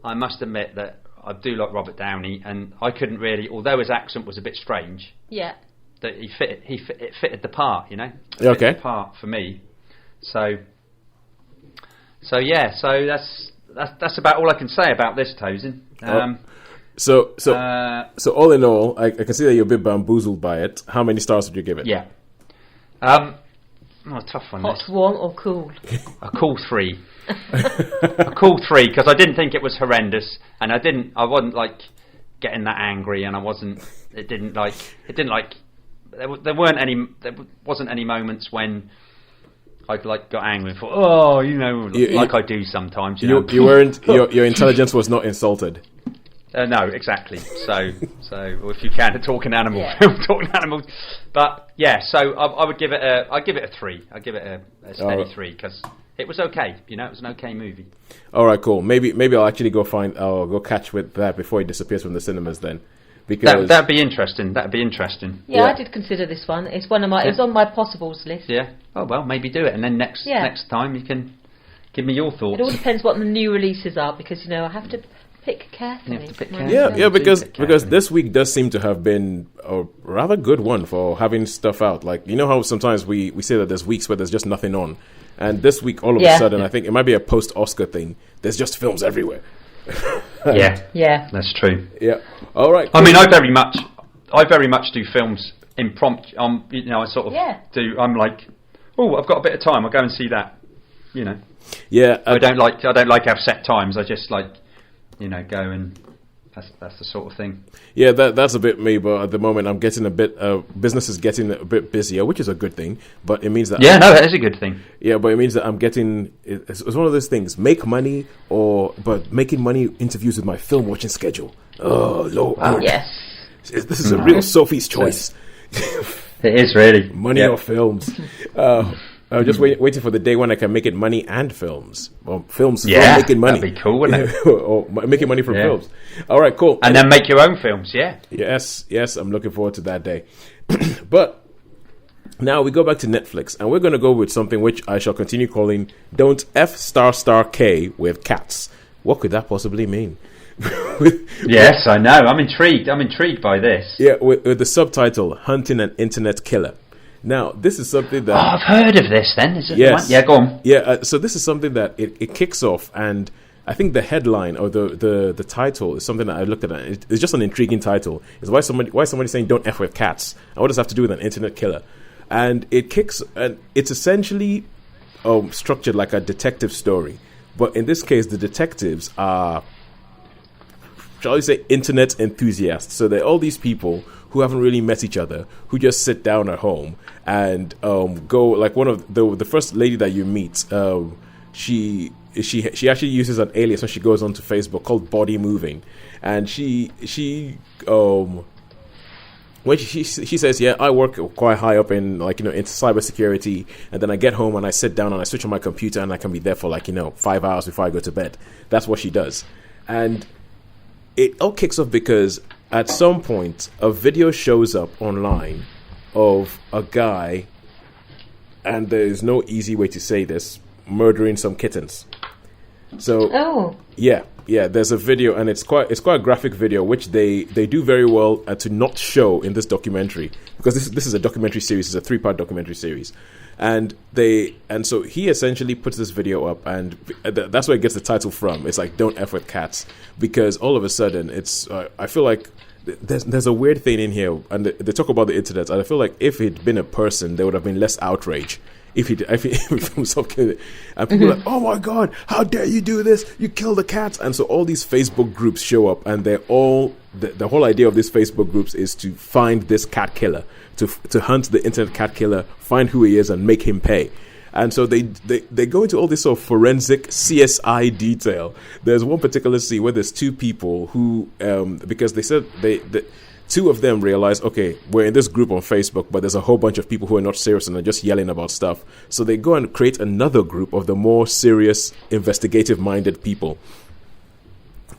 Speaker 4: I must admit that I do like Robert Downey, and I couldn't really, although his accent was a bit strange.
Speaker 3: Yeah.
Speaker 4: That it fitted the part, It
Speaker 2: okay.
Speaker 4: Fitted the part for me. So that's about all I can say about this, Tosin.
Speaker 2: So all in all, I can see that you're a bit bamboozled by it. How many stars would you give it?
Speaker 4: Yeah. A tough one.
Speaker 3: Hot, warm, or cool?
Speaker 4: A cool 3. A cool 3, because I didn't think it was horrendous, and I wasn't getting that angry, and there wasn't any moments when I got angry and thought, I do sometimes.
Speaker 2: You weren't. Your intelligence was not insulted.
Speaker 4: No, exactly. So if you can, a talking animal film, talking animals. But yeah, so I would give it a 3. I'd give it a steady 3 because it was okay. It was an okay movie.
Speaker 2: All right, cool. Maybe I'll actually go catch with that before it disappears from the cinemas then. Because
Speaker 4: that'd be interesting.
Speaker 3: Yeah, I did consider this one. It's one of my. It's on my possibles list.
Speaker 4: Yeah. Oh well, maybe do it, and then next time you can give me your thoughts.
Speaker 3: It all depends what the new releases are, because I have to pick carefully.
Speaker 2: Because this week does seem to have been a rather good one for having stuff out. Like, how sometimes we say that there's weeks where there's just nothing on, and this week all of a sudden I think it might be a post-Oscar thing. There's just films everywhere.
Speaker 4: Yeah, that's true.
Speaker 2: Yeah. All right.
Speaker 4: I mean, I very much do films impromptu. I sort of do. I'm like, oh, I've got a bit of time. I'll go and see that.
Speaker 2: Yeah.
Speaker 4: I don't like to have set times. I just like, go and that's the sort of thing.
Speaker 2: Yeah, that's a bit me. But at the moment, I'm getting a bit. Business is getting a bit busier, which is a good thing. But it means that
Speaker 4: that is a good thing.
Speaker 2: Yeah, but it means that I'm getting. It's one of those things: make money, but making money interviews with my film watching schedule. Oh Lord!
Speaker 3: Oh, yes.
Speaker 2: This is a real Sophie's choice.
Speaker 4: It is really
Speaker 2: money or films. I'm just waiting for the day when I can make it money and films. Well, films from making money.
Speaker 4: That'd be cool, wouldn't it?
Speaker 2: Or making money from films. All right, cool.
Speaker 4: And then make your own films,
Speaker 2: Yes, I'm looking forward to that day. But now we go back to Netflix, and we're going to go with something which I shall continue calling Don't F***K with cats. What could that possibly mean?
Speaker 4: Yes, I know. I'm intrigued by this.
Speaker 2: Yeah, with the subtitle, Hunting an Internet Killer. Now, this is something that...
Speaker 4: I've heard of this then. Is it
Speaker 2: yes.
Speaker 4: Yeah, go on.
Speaker 2: Yeah, so this is something that it kicks off, and I think the headline or the title is something that I looked at. It's just an intriguing title. It's why somebody saying don't F with cats? And what does it have to do with an internet killer? And it's essentially structured like a detective story. But in this case, the detectives are, shall we say, internet enthusiasts. So they're all these people who haven't really met each other, who just sit down at home and go, like one of the first lady that you meet, she actually uses an alias when she goes onto Facebook called Body Moving, and she says, yeah, I work quite high up in into cybersecurity, and then I get home and I sit down and I switch on my computer and I can be there for 5 hours before I go to bed. That's what she does. And it all kicks off because at some point a video shows up online of a guy, and there's no easy way to say this, murdering some kittens. So yeah, there's a video, and it's quite a graphic video, which they do very well to not show in this documentary, because this is a documentary series. It's a 3-part documentary series, and so he essentially puts this video up, and that's where it gets the title from. It's like Don't F with Cats, because all of a sudden it's I feel like there's a weird thing in here, and they talk about the internet, and I feel like if he'd been a person, there would have been less outrage. If he himself killed it, and people are like, oh my god, how dare you do this? You kill the cats. And so all these Facebook groups show up, and they're all the whole idea of these Facebook groups is to find this cat killer, to hunt the internet cat killer, find who he is, and make him pay. And so they go into all this sort of forensic CSI detail. There's one particular scene where there's two people who, because they said two of them realize, okay, we're in this group on Facebook, but there's a whole bunch of people who are not serious and are just yelling about stuff. So they go and create another group of the more serious, investigative-minded people.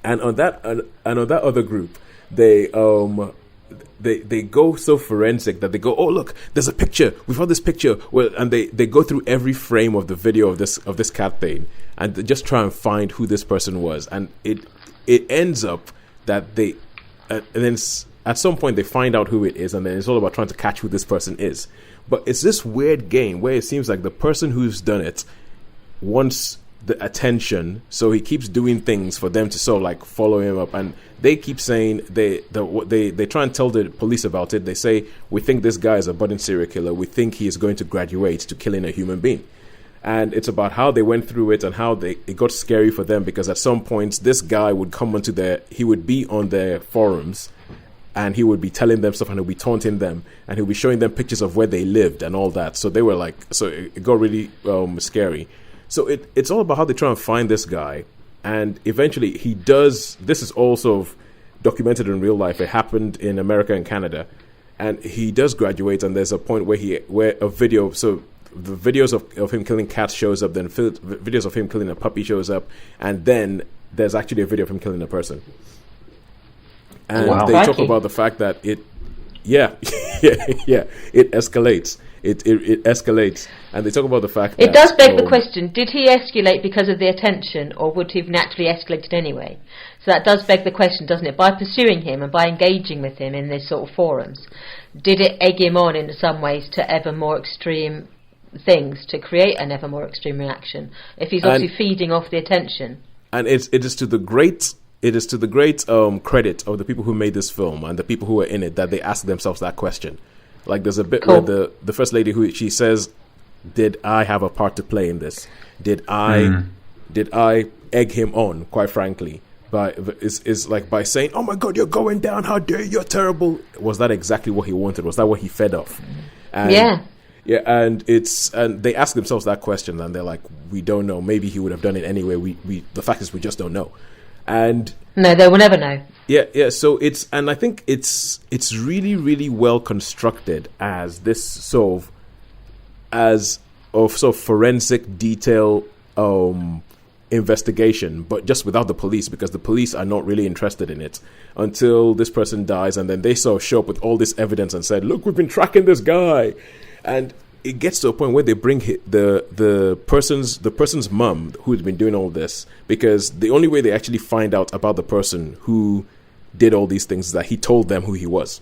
Speaker 2: And on that other group, they go so forensic that they go, oh look, there's a picture. We found this picture. Well, and they go through every frame of the video of this cat thing, and they just try and find who this person was. And it ends up that they and then at some point they find out who it is, and then it's all about trying to catch who this person is. But it's this weird game where it seems like the person who's done it wants the attention, so he keeps doing things for them to sort of follow him up, and they keep saying they try and tell the police about it. They say, we think this guy is a budding serial killer. We think he is going to graduate to killing a human being. And it's about how they went through it and how it got scary for them, because at some points this guy would come he would be on their forums, and he would be telling them stuff, and he'll be taunting them, and he'll be showing them pictures of where they lived and all that. So they were it got really scary. So it's all about how they try and find this guy, and eventually he does. This is also documented in real life. It happened in America and Canada, and he does graduate. And there's a point where a video. So the videos of him killing cats shows up. Then videos of him killing a puppy shows up, and then there's actually a video of him killing a person. And they talk about the fact that it escalates. It escalates, and they talk about the fact that
Speaker 3: it does beg the question: did he escalate because of the attention, or would he have naturally escalated anyway? So that does beg the question, doesn't it? By pursuing him and by engaging with him in this sort of forums, did it egg him on in some ways to ever more extreme things, to create an ever more extreme reaction? If he's obviously feeding off the attention, and
Speaker 2: it is to the great credit of the people who made this film and the people who were in it that they ask themselves that question. Like there's a bit where the first lady she says, "Did I have a part to play in this? Did I egg him on?" Quite frankly, is like by saying, "Oh my God, you're going down! How dare you? You're terrible!" Was that exactly what he wanted? Was that what he fed off? And and they ask themselves that question, and they're like, "We don't know. Maybe he would have done it anyway. The fact is, we just don't know." And
Speaker 3: no, they will never know.
Speaker 2: Yeah. So I think it's really, really well constructed as this sort of forensic detail investigation, but just without the police, because the police are not really interested in it until this person dies, and then they sort of show up with all this evidence and said, "Look, we've been tracking this guy," and it gets to a point where they bring the person's mum who's been doing all this, because the only way they actually find out about the person who did all these things is that he told them who he was.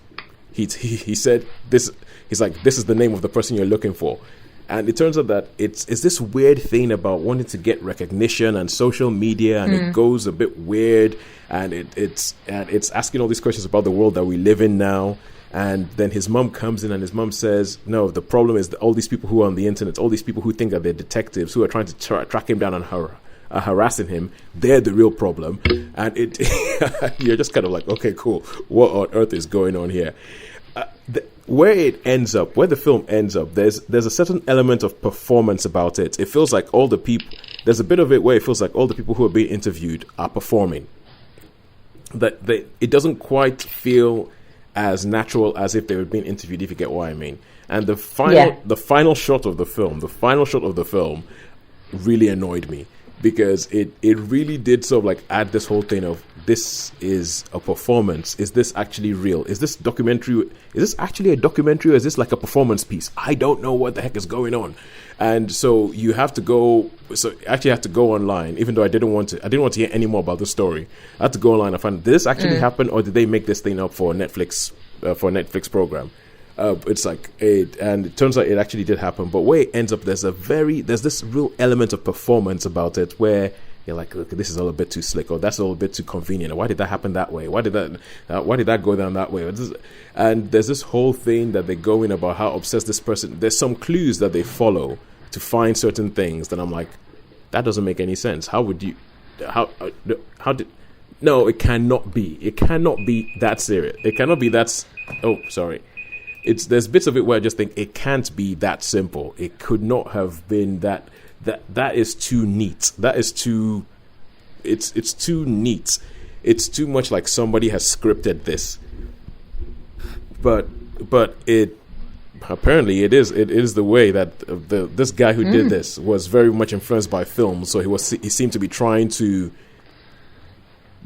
Speaker 2: He said this. He's like, "This is the name of the person you're looking for," and it turns out that it's this weird thing about wanting to get recognition and social media, and it goes a bit weird, and it's asking all these questions about the world that we live in now. And then his mum comes in and his mum says, "No, the problem is that all these people who are on the internet, all these people who think that they're detectives, who are trying to track him down and harassing him, they're the real problem." And you're just kind of like, okay, cool. What on earth is going on here? Where the film ends up, there's a certain element of performance about it. It feels like all the people, there's a bit of it where it feels like all the people who are being interviewed are performing. It doesn't quite feel as natural as if they were being interviewed, if you get what I mean. And the final shot of the film really annoyed me, because it really did sort of like add this whole thing of, this is a performance. Is this actually real? Is this actually a documentary, or is this like a performance piece? I don't know what the heck is going on. And so I actually had to go online, even though I didn't want to hear any more about the story. I had to go online and find, did this actually happen, or did they make this thing up for Netflix program? And it turns out it actually did happen. But where it ends up, there's this real element of performance about it, where you're like, look, this is all a bit too slick, or that's all a bit too convenient. Why did that happen that way? Why did that go down that way? And there's this whole thing that they go in about how obsessed this person. There's some clues that they follow to find certain things that I'm like, that doesn't make any sense. How did? No, it cannot be. It cannot be that serious. It cannot be that. Oh, sorry. There's bits of it where I just think it can't be that simple. It could not have been that. That is too neat. That is too. It's too neat. It's too much like somebody has scripted this. But it apparently it is the way that this guy who did this was very much influenced by film. So he seemed to be trying to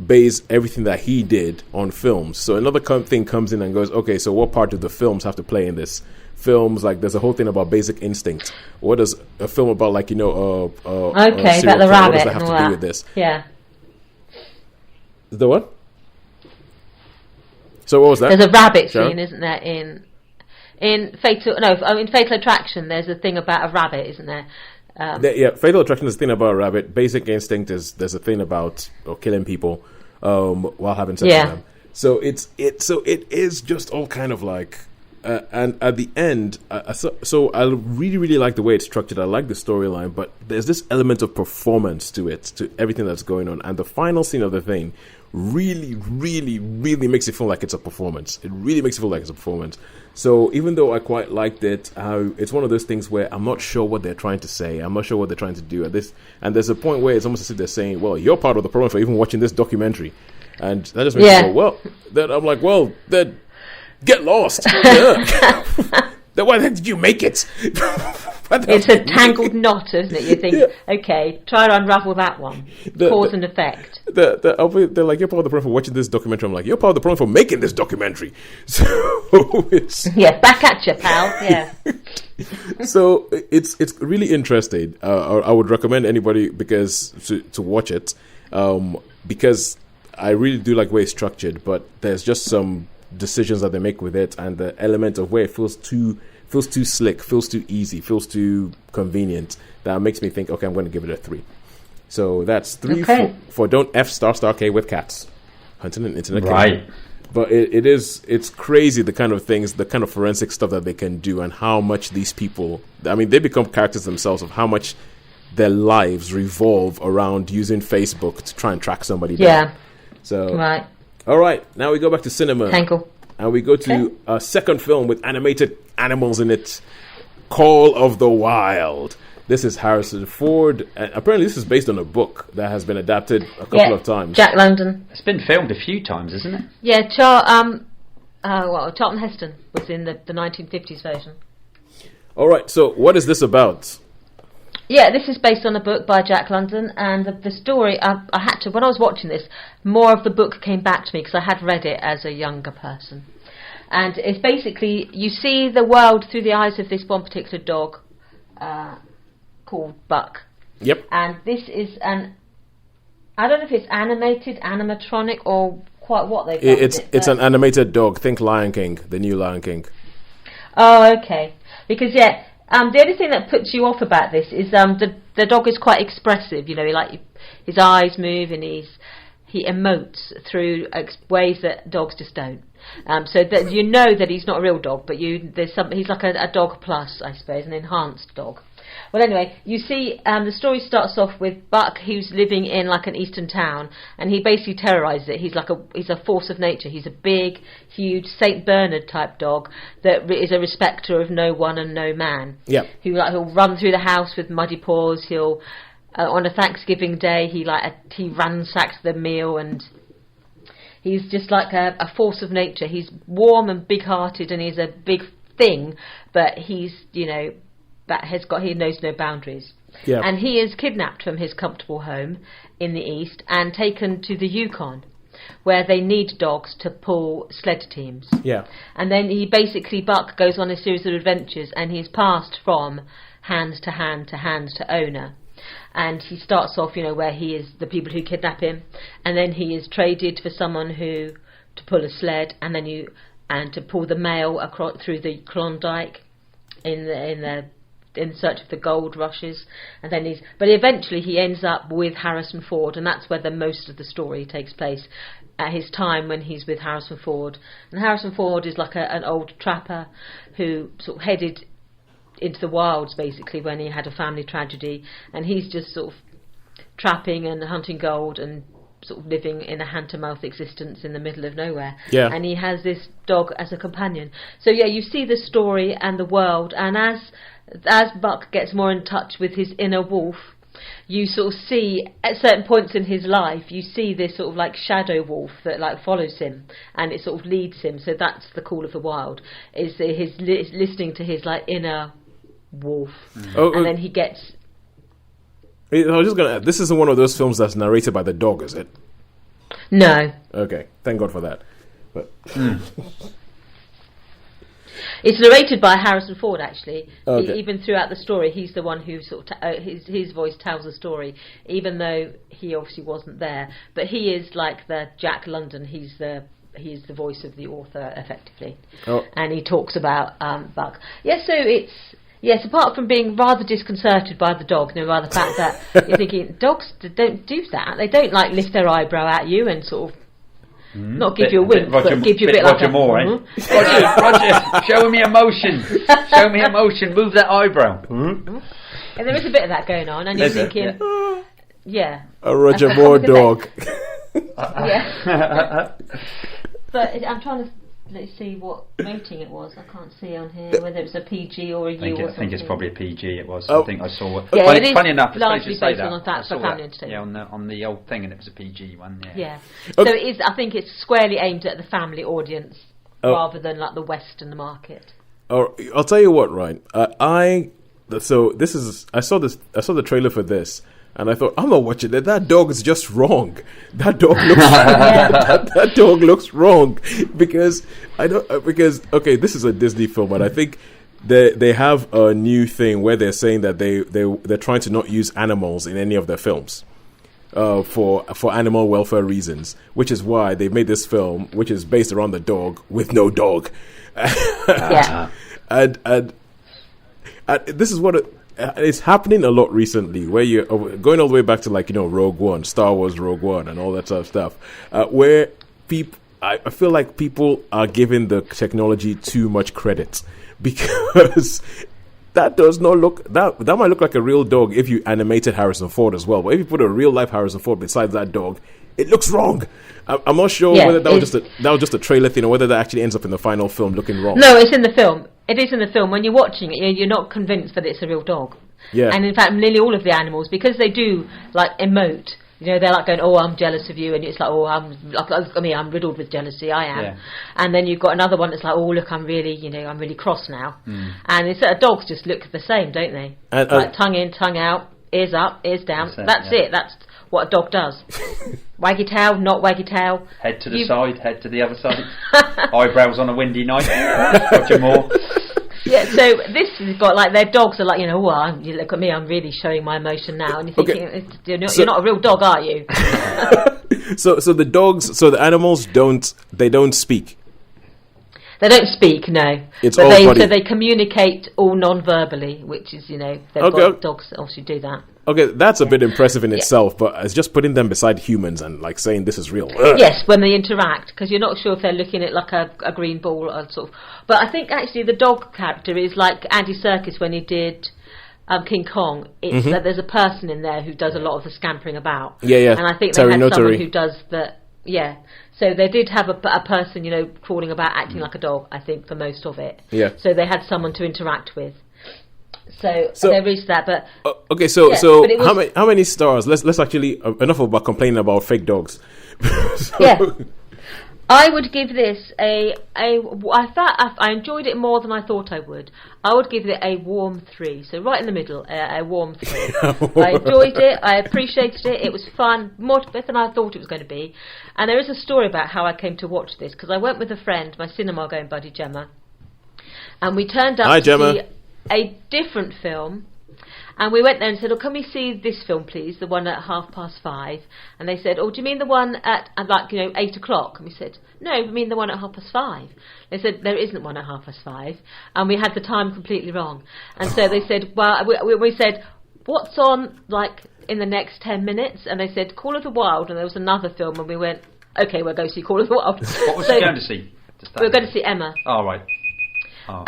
Speaker 2: base everything that he did on films. So another thing comes in and goes, okay, so what part do the films have to play in this? Films, like, there's a whole thing about Basic Instinct. What does a film about, like,
Speaker 3: about the rabbit, what does that have to do with
Speaker 2: this?
Speaker 3: Yeah.
Speaker 2: The what? So what was that?
Speaker 3: There's a rabbit
Speaker 2: Sharon?
Speaker 3: scene, isn't there, in Fatal Attraction? There's a thing about a rabbit, isn't there?
Speaker 2: Fatal Attraction is a thing about a rabbit. Basic Instinct there's a thing about killing people while having sex with them. So it is just all kind of like. And at the end, so I really, really like the way it's structured. I like the storyline, but there's this element of performance to it, to everything that's going on. And the final scene of the thing really, really, really makes it feel like it's a performance. It really makes it feel like it's a performance. So even though I quite liked it, it's one of those things where I'm not sure what they're trying to say. I'm not sure what they're trying to do at this. And there's a point where it's almost as if they're saying, well, you're part of the problem for even watching this documentary. And that just makes me go, well, then I'm like, well, then get lost. Yeah. Then why the heck did you make it?
Speaker 3: It's a tangled knot, isn't it? You think, okay, try to unravel that one. Cause and effect.
Speaker 2: They're like, you're part of the problem for watching this documentary. I'm like, you're part of the problem for making this documentary. So it's
Speaker 3: back at you, pal. Yeah.
Speaker 2: So it's really interesting. I would recommend anybody to watch it because I really do like the way it's structured, but there's just some decisions that they make with it, and the element of where it feels too slick, feels too easy, feels too convenient, that makes me think, okay, I'm going to give it a 3. So that's 3 for Don't F **K with cats. Hunting an internet
Speaker 4: right.
Speaker 2: Killer. But it's crazy the kind of things, the kind of forensic stuff that they can do, and how much these people, I mean, they become characters themselves of how much their lives revolve around using Facebook to try and track somebody down.
Speaker 3: Yeah.
Speaker 2: So,
Speaker 3: right.
Speaker 2: All right, now we go back to cinema.
Speaker 3: Tangle.
Speaker 2: And we go to a second film with animated animals in it, Call of the Wild. This is Harrison Ford. And apparently this is based on a book that has been adapted a couple of times.
Speaker 3: Jack London.
Speaker 4: It's been filmed a few times, isn't it?
Speaker 3: Yeah, Charlton Heston was in the 1950s version.
Speaker 2: All right, so what is this about?
Speaker 3: Yeah, this is based on a book by Jack London, and the story, I had to, when I was watching this, more of the book came back to me because I had read it as a younger person. And it's basically, you see the world through the eyes of this one particular dog called Buck.
Speaker 2: Yep.
Speaker 3: And this is I don't know if it's animated, animatronic, or quite what they've done.
Speaker 2: It's an animated dog. Think Lion King, the new Lion King.
Speaker 3: Oh, okay. Because, the only thing that puts you off about this is the dog is quite expressive. You know, like his eyes move and he emotes through ways that dogs just don't. So that you know that he's not a real dog, but he's like a dog plus, I suppose, an enhanced dog. Well, anyway, you see, the story starts off with Buck, who's living in like an eastern town, and he basically terrorizes it. He's a force of nature. He's a big, huge Saint Bernard type dog that is a respecter of no one and no man.
Speaker 2: Yeah.
Speaker 3: He'll run through the house with muddy paws. He'll on a Thanksgiving day he ransacks the meal, and he's just like a force of nature. He's warm and big-hearted, and he's a big thing, but he's he knows no boundaries.
Speaker 2: Yeah.
Speaker 3: And he is kidnapped from his comfortable home in the east and taken to the Yukon, where they need dogs to pull sled teams.
Speaker 2: Yeah.
Speaker 3: And then Buck goes on a series of adventures, and he's passed from hand to hand to hand to owner. And he starts off, where he is the people who kidnap him, and then he is traded for someone to pull a sled, and to pull the mail across through the Klondike in search of the gold rushes, and then but eventually he ends up with Harrison Ford, and that's where the most of the story takes place, at his time when he's with Harrison Ford. And Harrison Ford is like an old trapper who sort of headed into the wilds basically when he had a family tragedy, and he's just sort of trapping and hunting gold and sort of living in a hand-to-mouth existence in the middle of nowhere.
Speaker 2: Yeah.
Speaker 3: And he has this dog as a companion. So you see the story and the world, and as Buck gets more in touch with his inner wolf, you sort of see at certain points in his life, you see this sort of like shadow wolf that like follows him, and it sort of leads him. So that's the Call of the Wild, is his listening to his like inner wolf. And then he gets...
Speaker 2: I was just gonna add, this isn't one of those films that's narrated by the dog, is it?
Speaker 3: No.
Speaker 2: Okay, thank God for that. But
Speaker 3: it's narrated by Harrison Ford, actually.
Speaker 2: Okay.
Speaker 3: Even throughout the story, he's the one who sort of his voice tells the story, even though he obviously wasn't there. But he is like the Jack London. He's the voice of the author, effectively. And he talks about Buck. Yeah, so Yes, apart from being rather disconcerted by the dog, by the fact that you're thinking, dogs don't do that. They don't like lift their eyebrow at you and sort of not give you a wink, but give you a bit like
Speaker 4: Roger Moore, Roger, show me emotion. Show me emotion. Move that eyebrow.
Speaker 3: And there is a bit of that going on, and you're thinking,
Speaker 2: a Roger Moore dog.
Speaker 3: Yeah. But I'm trying to let's see what rating it was. I can't see on here whether it was a PG or a U or something.
Speaker 4: I think it's probably a PG. It was.
Speaker 2: Oh.
Speaker 4: I think I saw it.
Speaker 3: Yeah,
Speaker 4: But
Speaker 3: it is
Speaker 4: funny enough, it's funny
Speaker 3: largely
Speaker 4: you say
Speaker 3: based on that for family entertainment.
Speaker 4: Yeah, on the old thing, and it was a PG one.
Speaker 3: Yeah.
Speaker 2: Okay.
Speaker 3: So it is. I think it's squarely aimed at the family audience rather than like the Western market.
Speaker 2: I'll tell you what, right? I saw the trailer for this, and I thought, I'm not watching it. That dog is just wrong. That dog looks that dog looks wrong because okay, this is a Disney film, but I think they have a new thing where they're saying that they're trying to not use animals in any of their films. For animal welfare reasons, which is why they made this film, which is based around the dog with no dog.
Speaker 3: Yeah.
Speaker 2: And this is what it's happening a lot recently, where you're going all the way back to Rogue One, Star Wars Rogue One, and all that sort of stuff, where I feel like people are giving the technology too much credit because. That does not look that might look like a real dog if you animated Harrison Ford as well. But if you put a real life Harrison Ford beside that dog, it looks wrong. I'm not sure whether that was just a trailer thing or whether that actually ends up in the final film looking wrong.
Speaker 3: No, it's in the film. It is in the film. When you're watching it, you're not convinced that it's a real dog.
Speaker 2: Yeah.
Speaker 3: And in fact, nearly all of the animals, because they do emote. They're like going, "Oh, I'm jealous of you," and it's like, "Oh, I'm riddled with jealousy. I am."
Speaker 4: Yeah.
Speaker 3: And then you've got another one that's like, "Oh, look, I'm really cross now." And it's dogs just look the same, don't they? Like tongue in, tongue out, ears up, ears down. That's it. That's what a dog does. Waggy tail, not waggy tail.
Speaker 4: Head to the side, head to the other side. Eyebrows on a windy night. Roger Moore.
Speaker 3: Yeah, so this has got their dogs are you look at me, I'm really showing my emotion now, and you're thinking you're not a real dog, are you?
Speaker 2: So the animals don't speak.
Speaker 3: They don't speak, no. So they communicate all non-verbally, which is got dogs that obviously do that.
Speaker 2: Okay, that's a bit impressive in itself, but it's just putting them beside humans and saying this is real.
Speaker 3: Yes, when they interact, because you're not sure if they're looking at like a green ball or sort of. But I think actually the dog character is like Andy Serkis when he did King Kong. It's that there's a person in there who does a lot of the scampering about.
Speaker 2: Yeah.
Speaker 3: And I think they had someone who does the. Yeah. So they did have a person, crawling about acting like a dog, I think, for most of it.
Speaker 2: Yeah.
Speaker 3: So they had someone to interact with. So there is that, but
Speaker 2: okay. So how many stars? Let's actually enough about complaining about fake dogs.
Speaker 3: I would give this I enjoyed it more than I thought I would. I would give it a warm 3. So right in the middle, a warm 3. I enjoyed it. I appreciated it. It was fun, more better than I thought it was going to be. And there is a story about how I came to watch this because I went with a friend, my cinema going buddy Gemma, and we turned up to see a different film, and we went there and said, "Oh, can we see this film, please? The one at 5:30." And they said, "Oh, do you mean the one at 8 o'clock?" And we said, "No, we mean the one at 5:30." They said, "There isn't one at 5:30," and we had the time completely wrong. And so they said, "Well," we said, "What's on in the next 10 minutes?" And they said, "Call of the Wild," and there was another film, and we went, "Okay, we'll go see Call of the Wild."
Speaker 4: What was she going to see?
Speaker 3: We were going to see Emma.
Speaker 4: Oh, right. Oh.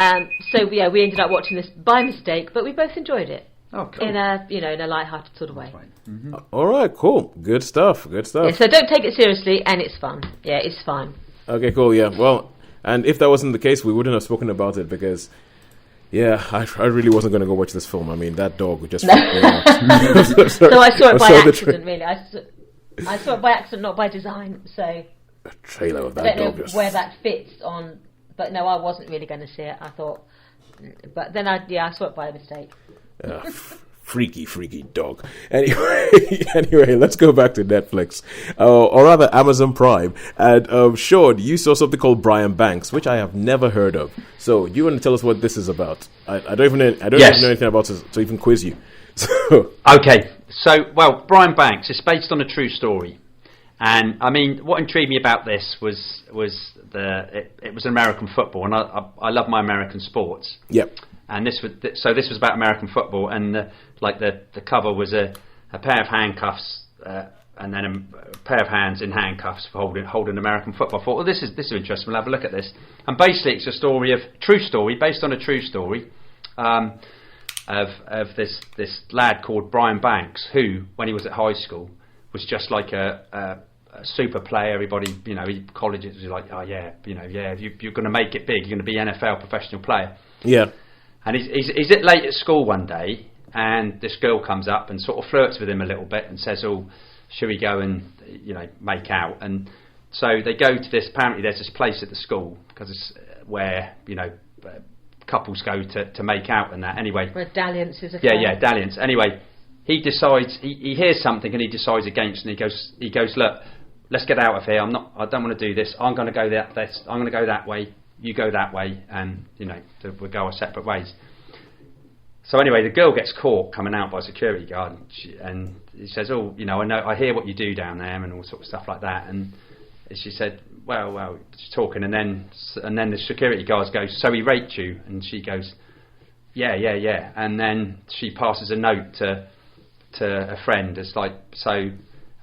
Speaker 3: We ended up watching this by mistake, but we both enjoyed it.
Speaker 4: Oh, cool.
Speaker 3: In a light-hearted sort of way.
Speaker 4: Right. Mm-hmm.
Speaker 2: All right, cool, good stuff.
Speaker 3: Yeah, so don't take it seriously, and it's fun. Yeah, it's fine.
Speaker 2: Okay, cool. Yeah, well, and if that wasn't the case, we wouldn't have spoken about it because, I really wasn't going to go watch this film. I mean, that dog would just.
Speaker 3: No. So I saw it by accident. Really, I saw it by accident, not by design. So
Speaker 2: a trailer of that
Speaker 3: I don't
Speaker 2: dog
Speaker 3: know where that fits on. But no, I wasn't really going to see it. I thought, but then I saw it by mistake.
Speaker 2: Freaky dog. Anyway, let's go back to Netflix, or rather Amazon Prime. And Shaun, you saw something called Brian Banks, which I have never heard of. So, do you want to tell us what this is about? I don't even know anything about it to even quiz you.
Speaker 4: Okay, so Brian Banks is based on a true story. And I mean, what intrigued me about this was it was American football, and I love my American sports.
Speaker 2: Yep.
Speaker 4: And this was about American football, and the cover was a pair of handcuffs, and then a pair of hands in handcuffs for holding American football. I thought, well, this is interesting. We'll have a look at this. And basically, it's a true story based on a true story of this lad called Brian Banks, who, when he was at high school, was just like a a super player. Everybody, colleges are like, oh yeah, you're going to make it big. You're going to be NFL professional player.
Speaker 2: Yeah.
Speaker 4: And he's late at school one day, and this girl comes up and sort of flirts with him a little bit and says, "Oh, should we go and make out?" And so they go to this. Apparently, there's this place at the school because it's where couples go to make out and that. Anyway,
Speaker 3: where dalliances are.
Speaker 4: Yeah, dalliance. Anyway, he decides he hears something and he decides against, and he goes, "Look, let's get out of here. I don't want to do this. I'm going to go I'm going to go that way. You go that way, and we'll go our separate ways." So anyway, the girl gets caught coming out by a security guard, and he says, "Oh, I hear what you do down there," and all sort of stuff like that. And she said, "Well, she's talking," and then the security guard goes, "So he raped you?" And she goes, "Yeah." And then she passes a note to a friend. It's like, so,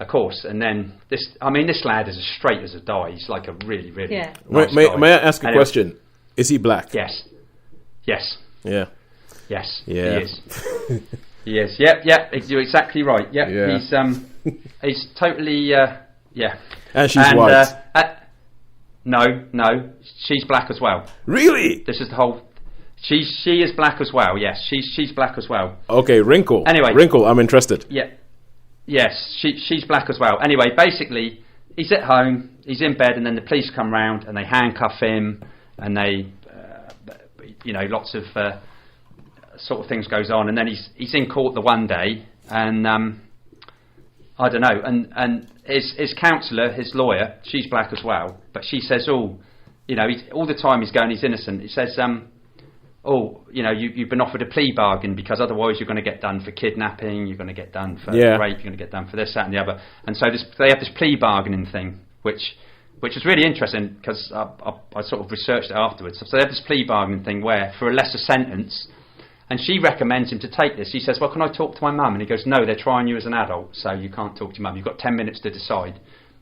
Speaker 4: of course. And then this lad is as straight as a die. He's like a really, really nice guy.
Speaker 2: May I ask a question? Is he black?
Speaker 4: Yes.
Speaker 2: Yeah.
Speaker 4: Yes,
Speaker 2: yeah.
Speaker 4: he is. He is. Yep. You're exactly right. Yep.
Speaker 2: Yeah.
Speaker 4: He's totally. Yeah.
Speaker 2: And she's white.
Speaker 4: No, she's black as well.
Speaker 2: Really?
Speaker 4: This is the whole. She is black as well. Yes, she's black as well.
Speaker 2: Okay, Wrinkle.
Speaker 4: Anyway,
Speaker 2: Wrinkle. I'm interested.
Speaker 4: Yeah. Yes, she's black as well. Anyway, basically, he's at home. He's in bed, and then the police come round and they handcuff him, and they, lots of. Sort of things goes on, and then he's in court the one day, and I don't know, and his counsellor, his lawyer, she's black as well, but she says, all the time he's going, he's innocent. He says, you've been offered a plea bargain because otherwise you're going to get done for kidnapping, you're going to get done for rape, you're going to get done for this, that, and the other. And so they have this plea bargaining thing, which is really interesting because I sort of researched it afterwards. So they have this plea bargaining thing where for a lesser sentence. And she recommends him to take this. She says, "Well, can I talk to my mum?" And he goes, "No, they're trying you as an adult, so you can't talk to your mum. You've got 10 minutes to decide."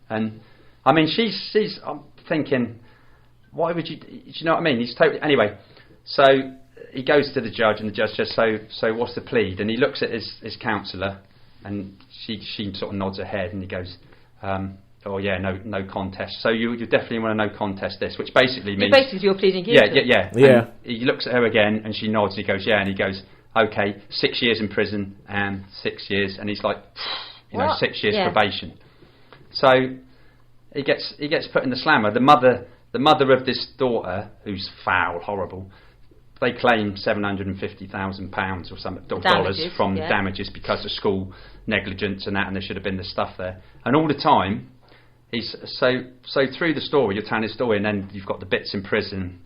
Speaker 4: And I mean, she's. I'm thinking, why would you? Do you know what I mean? He's totally. Anyway, so he goes to the judge, and the judge says, "So what's the plea?" And he looks at his counsellor, and she sort of nods her head, and he goes, "Oh yeah, no contest." So you definitely want to no contest this, which basically means
Speaker 3: you're pleading guilty.
Speaker 4: Yeah. And he looks at her again, and she nods. And he goes, "Yeah," and he goes, "Okay, 6 years in prison and 6 years," and he's like, 6 years probation. So he gets put in the slammer. The mother of this daughter, who's foul, horrible. They claim £750,000 or some dollars from damages because of school negligence and that, and there should have been the stuff there. And all the time. He's so through the story, you're telling his story, and then you've got the bits in prison.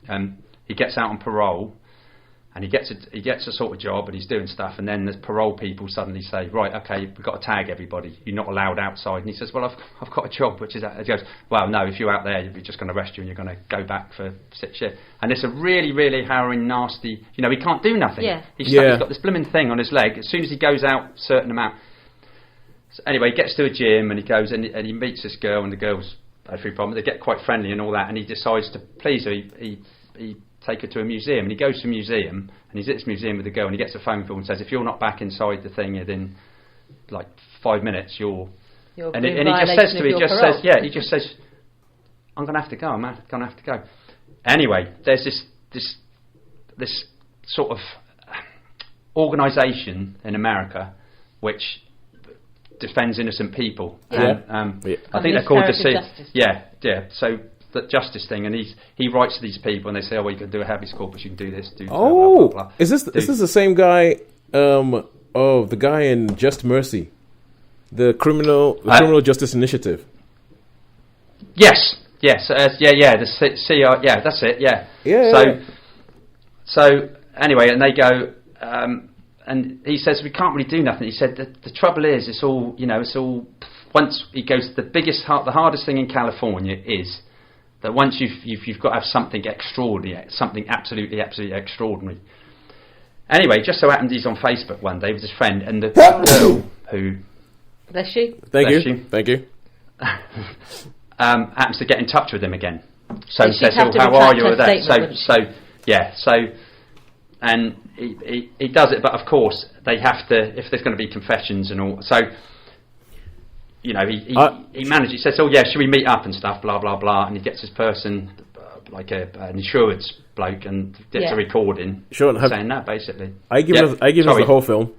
Speaker 4: He gets out on parole, and he gets a sort of job, and he's doing stuff. And then the parole people suddenly say, "Right, okay, we've got to tag everybody. You're not allowed outside." And he says, "Well, I've got a job, which is." He goes, "Well, no, if you're out there, we're just going to arrest you, and you're going to go back for 6 years." And it's a really, really harrowing, nasty. He can't do nothing.
Speaker 3: Yeah.
Speaker 4: He's got this blooming thing on his leg. As soon as he goes out, a certain amount. So anyway, he gets to a gym and he goes and he meets this girl, and the girl's had a problem. They get quite friendly and all that, and he decides to please her. He take her to a museum, and he goes to a museum, and he's at this museum with the girl, and he gets a phone call and says, "If you're not back inside the thing within like 5 minutes, you're." And he just says, "I'm going to have to go. I'm going to have to go." Anyway, there's this sort of organisation in America which defends innocent people.
Speaker 3: Yeah.
Speaker 4: And, I think they're called the So the justice thing, and he writes to these people, and they say, "Oh, well, you can do a habeas corpus, you can do this, do blah, blah, blah."
Speaker 2: Is this the same guy? The guy in Just Mercy, the criminal justice initiative.
Speaker 4: Yes. The CR. Yeah, that's it. Yeah. So anyway, and they go. And he says, "We can't really do nothing." He said, the trouble is, it's all, once he goes, the hardest thing in California is that once you've got to have something extraordinary, something absolutely extraordinary. Anyway, just so happened he's on Facebook one day with his friend, and the girl who...
Speaker 3: Bless you.
Speaker 2: Thank you.
Speaker 4: happens to get in touch with him again. So he says, "How are you with that?" And he does it, but of course they have to, if there's going to be confessions and all. So, he managed. He says, "Oh yeah, should we meet up and stuff?" Blah blah blah, and he gets his person, like an insurance bloke, and gets a recording saying that basically.
Speaker 2: I give us the whole film.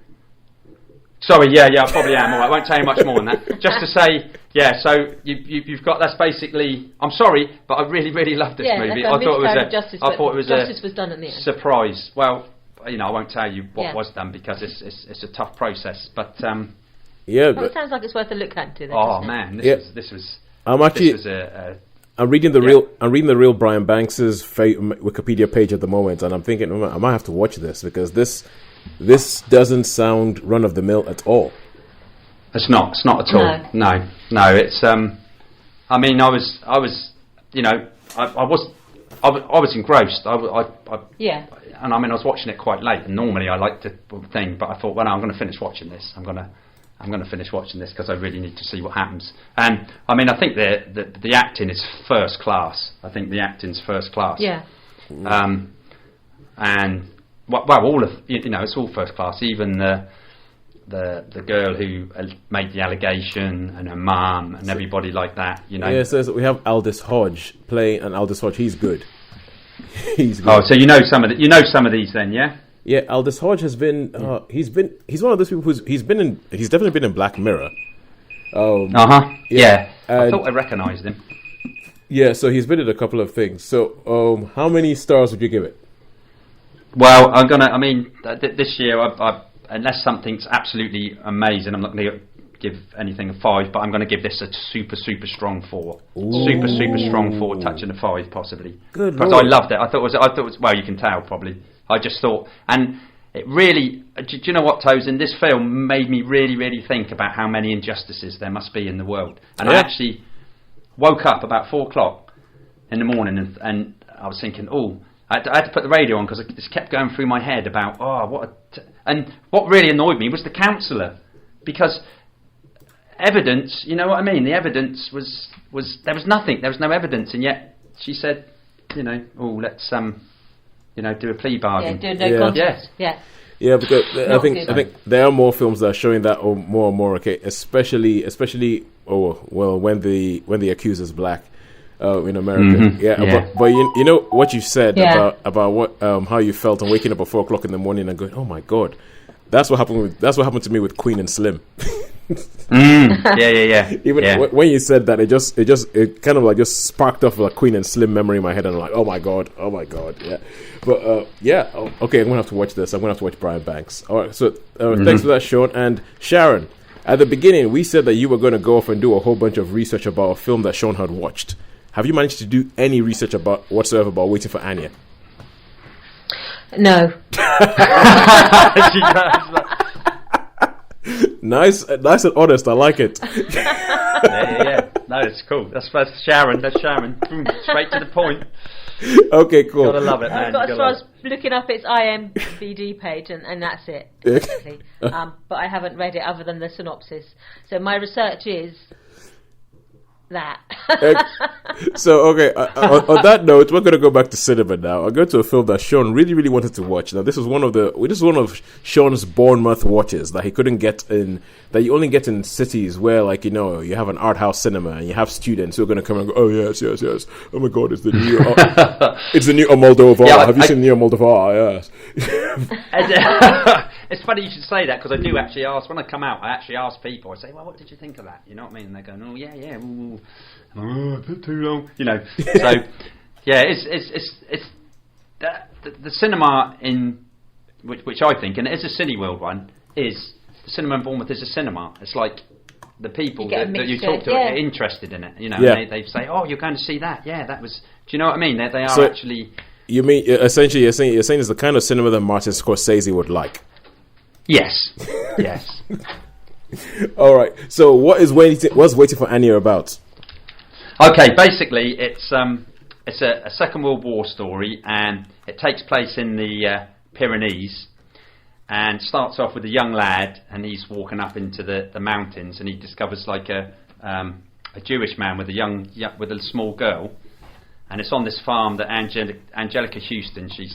Speaker 4: Sorry, I probably am. All right, I won't tell you much more than that. Just to say, so you've got, that's basically. I'm sorry, but I really, really loved this movie. I thought it was
Speaker 3: justice was done at the end.
Speaker 4: Surprise. Well, I won't tell you what was done because it's a tough process. But
Speaker 3: well, it sounds like it's worth a look into. Then,
Speaker 4: man, this was.
Speaker 2: I'm reading the real Brian Banks's Wikipedia page at the moment, and I'm thinking I might have to watch this because this doesn't sound run of the mill at all.
Speaker 4: It's not at all. No. It's I mean, I was engrossed. And I mean, I was watching it quite late, and normally I like to thing, but I thought, well, no, I'm going to finish watching this. I'm going to finish watching this because I really need to see what happens. And I mean, I think the acting is first class. I think the acting's first class.
Speaker 3: Yeah.
Speaker 4: And all of it's all first class. Even the girl who made the allegation and her mum and everybody like that. Yeah,
Speaker 2: it says that we have Aldis Hodge playing, and Aldis Hodge, he's good. He's good.
Speaker 4: Oh, so some of these then, yeah.
Speaker 2: Yeah, Aldis Hodge has been. He's one of those people he's definitely been in Black Mirror.
Speaker 4: Yeah. I thought I recognised him.
Speaker 2: Yeah, so he's been in a couple of things. So, how many stars would you give it?
Speaker 4: Well, this year, I unless something's absolutely amazing, I'm not going to give anything a 5, but I'm going to give this a super, super strong 4. Ooh. Super, super strong 4, touching a 5 possibly. Good Lord. I loved it. I thought it was. Well, you can tell probably. I just thought, and it really. Do you know what, Tosin? This film made me really, really think about how many injustices there must be in the world. And I actually woke up about 4 o'clock in the morning, and I was thinking, I had to put the radio on because it just kept going through my head about and what really annoyed me was the counsellor, because evidence, you know what I mean? The evidence was there was nothing, there was no evidence, and yet she said, let's do a plea bargain.
Speaker 3: Yeah, do no contest. Yeah.
Speaker 2: Yeah, because I think there are more films that are showing that more and more. Okay, especially when the accuser's black. In America, But you know what you said about what how you felt and waking up at 4 o'clock in the morning and going, oh my god, that's what happened to me with Queen and Slim. Even when you said that, it kind of like just sparked off a Queen and Slim memory in my head, and I'm like, oh my god, yeah. But okay, I'm gonna have to watch this. I'm gonna have to watch Brian Banks. All right, so thanks for that, Shaun and Sharon. At the beginning, we said that you were going to go off and do a whole bunch of research about a film that Shaun had watched. Have you managed to do any research whatsoever about Waiting for Anya?
Speaker 3: No.
Speaker 2: Nice and honest. I like it.
Speaker 4: Yeah. No, it's cool. That's Sharon. Boom, straight to the point.
Speaker 2: Okay, cool.
Speaker 4: Gotta love it, man.
Speaker 3: I've got as far as looking up its IMDb page, and that's it, basically. But I haven't read it other than the synopsis. So my research is that.
Speaker 2: So, okay, on that note, we're going to go back to cinema now. I'll go to a film that Shaun really, really wanted to watch. Now, this is one of Shaun's Bournemouth watches that he couldn't get in, that you only get in cities where, like, you have an art house cinema and you have students who are going to come and go, oh, yes. Oh, my God, it's the new Almodovar.
Speaker 4: Yeah,
Speaker 2: have you seen the new Almodovar? Yes.
Speaker 4: It's funny you should say that, because I do actually ask, when I come out, I actually ask people, I say, well, what did you think of that? You know what I mean? And they're going, oh, yeah. Ooh. A bit too long, So, yeah, it's the cinema in which I think, and it is a Cineworld one, is the cinema in Bournemouth is a cinema. It's like the people that you talk to are interested in it. And they say, oh, you're going to see that? Yeah, that was. Do you know what I mean? They are actually.
Speaker 2: You mean essentially you're saying it's the kind of cinema that Martin Scorsese would like? Yes. All right. So what's Waiting for Anya about?
Speaker 4: Okay, basically it's a Second World War story, and it takes place in the Pyrenees, and starts off with a young lad, and he's walking up into the mountains, and he discovers like a Jewish man with a small girl, and it's on this farm that Angelica Houston, she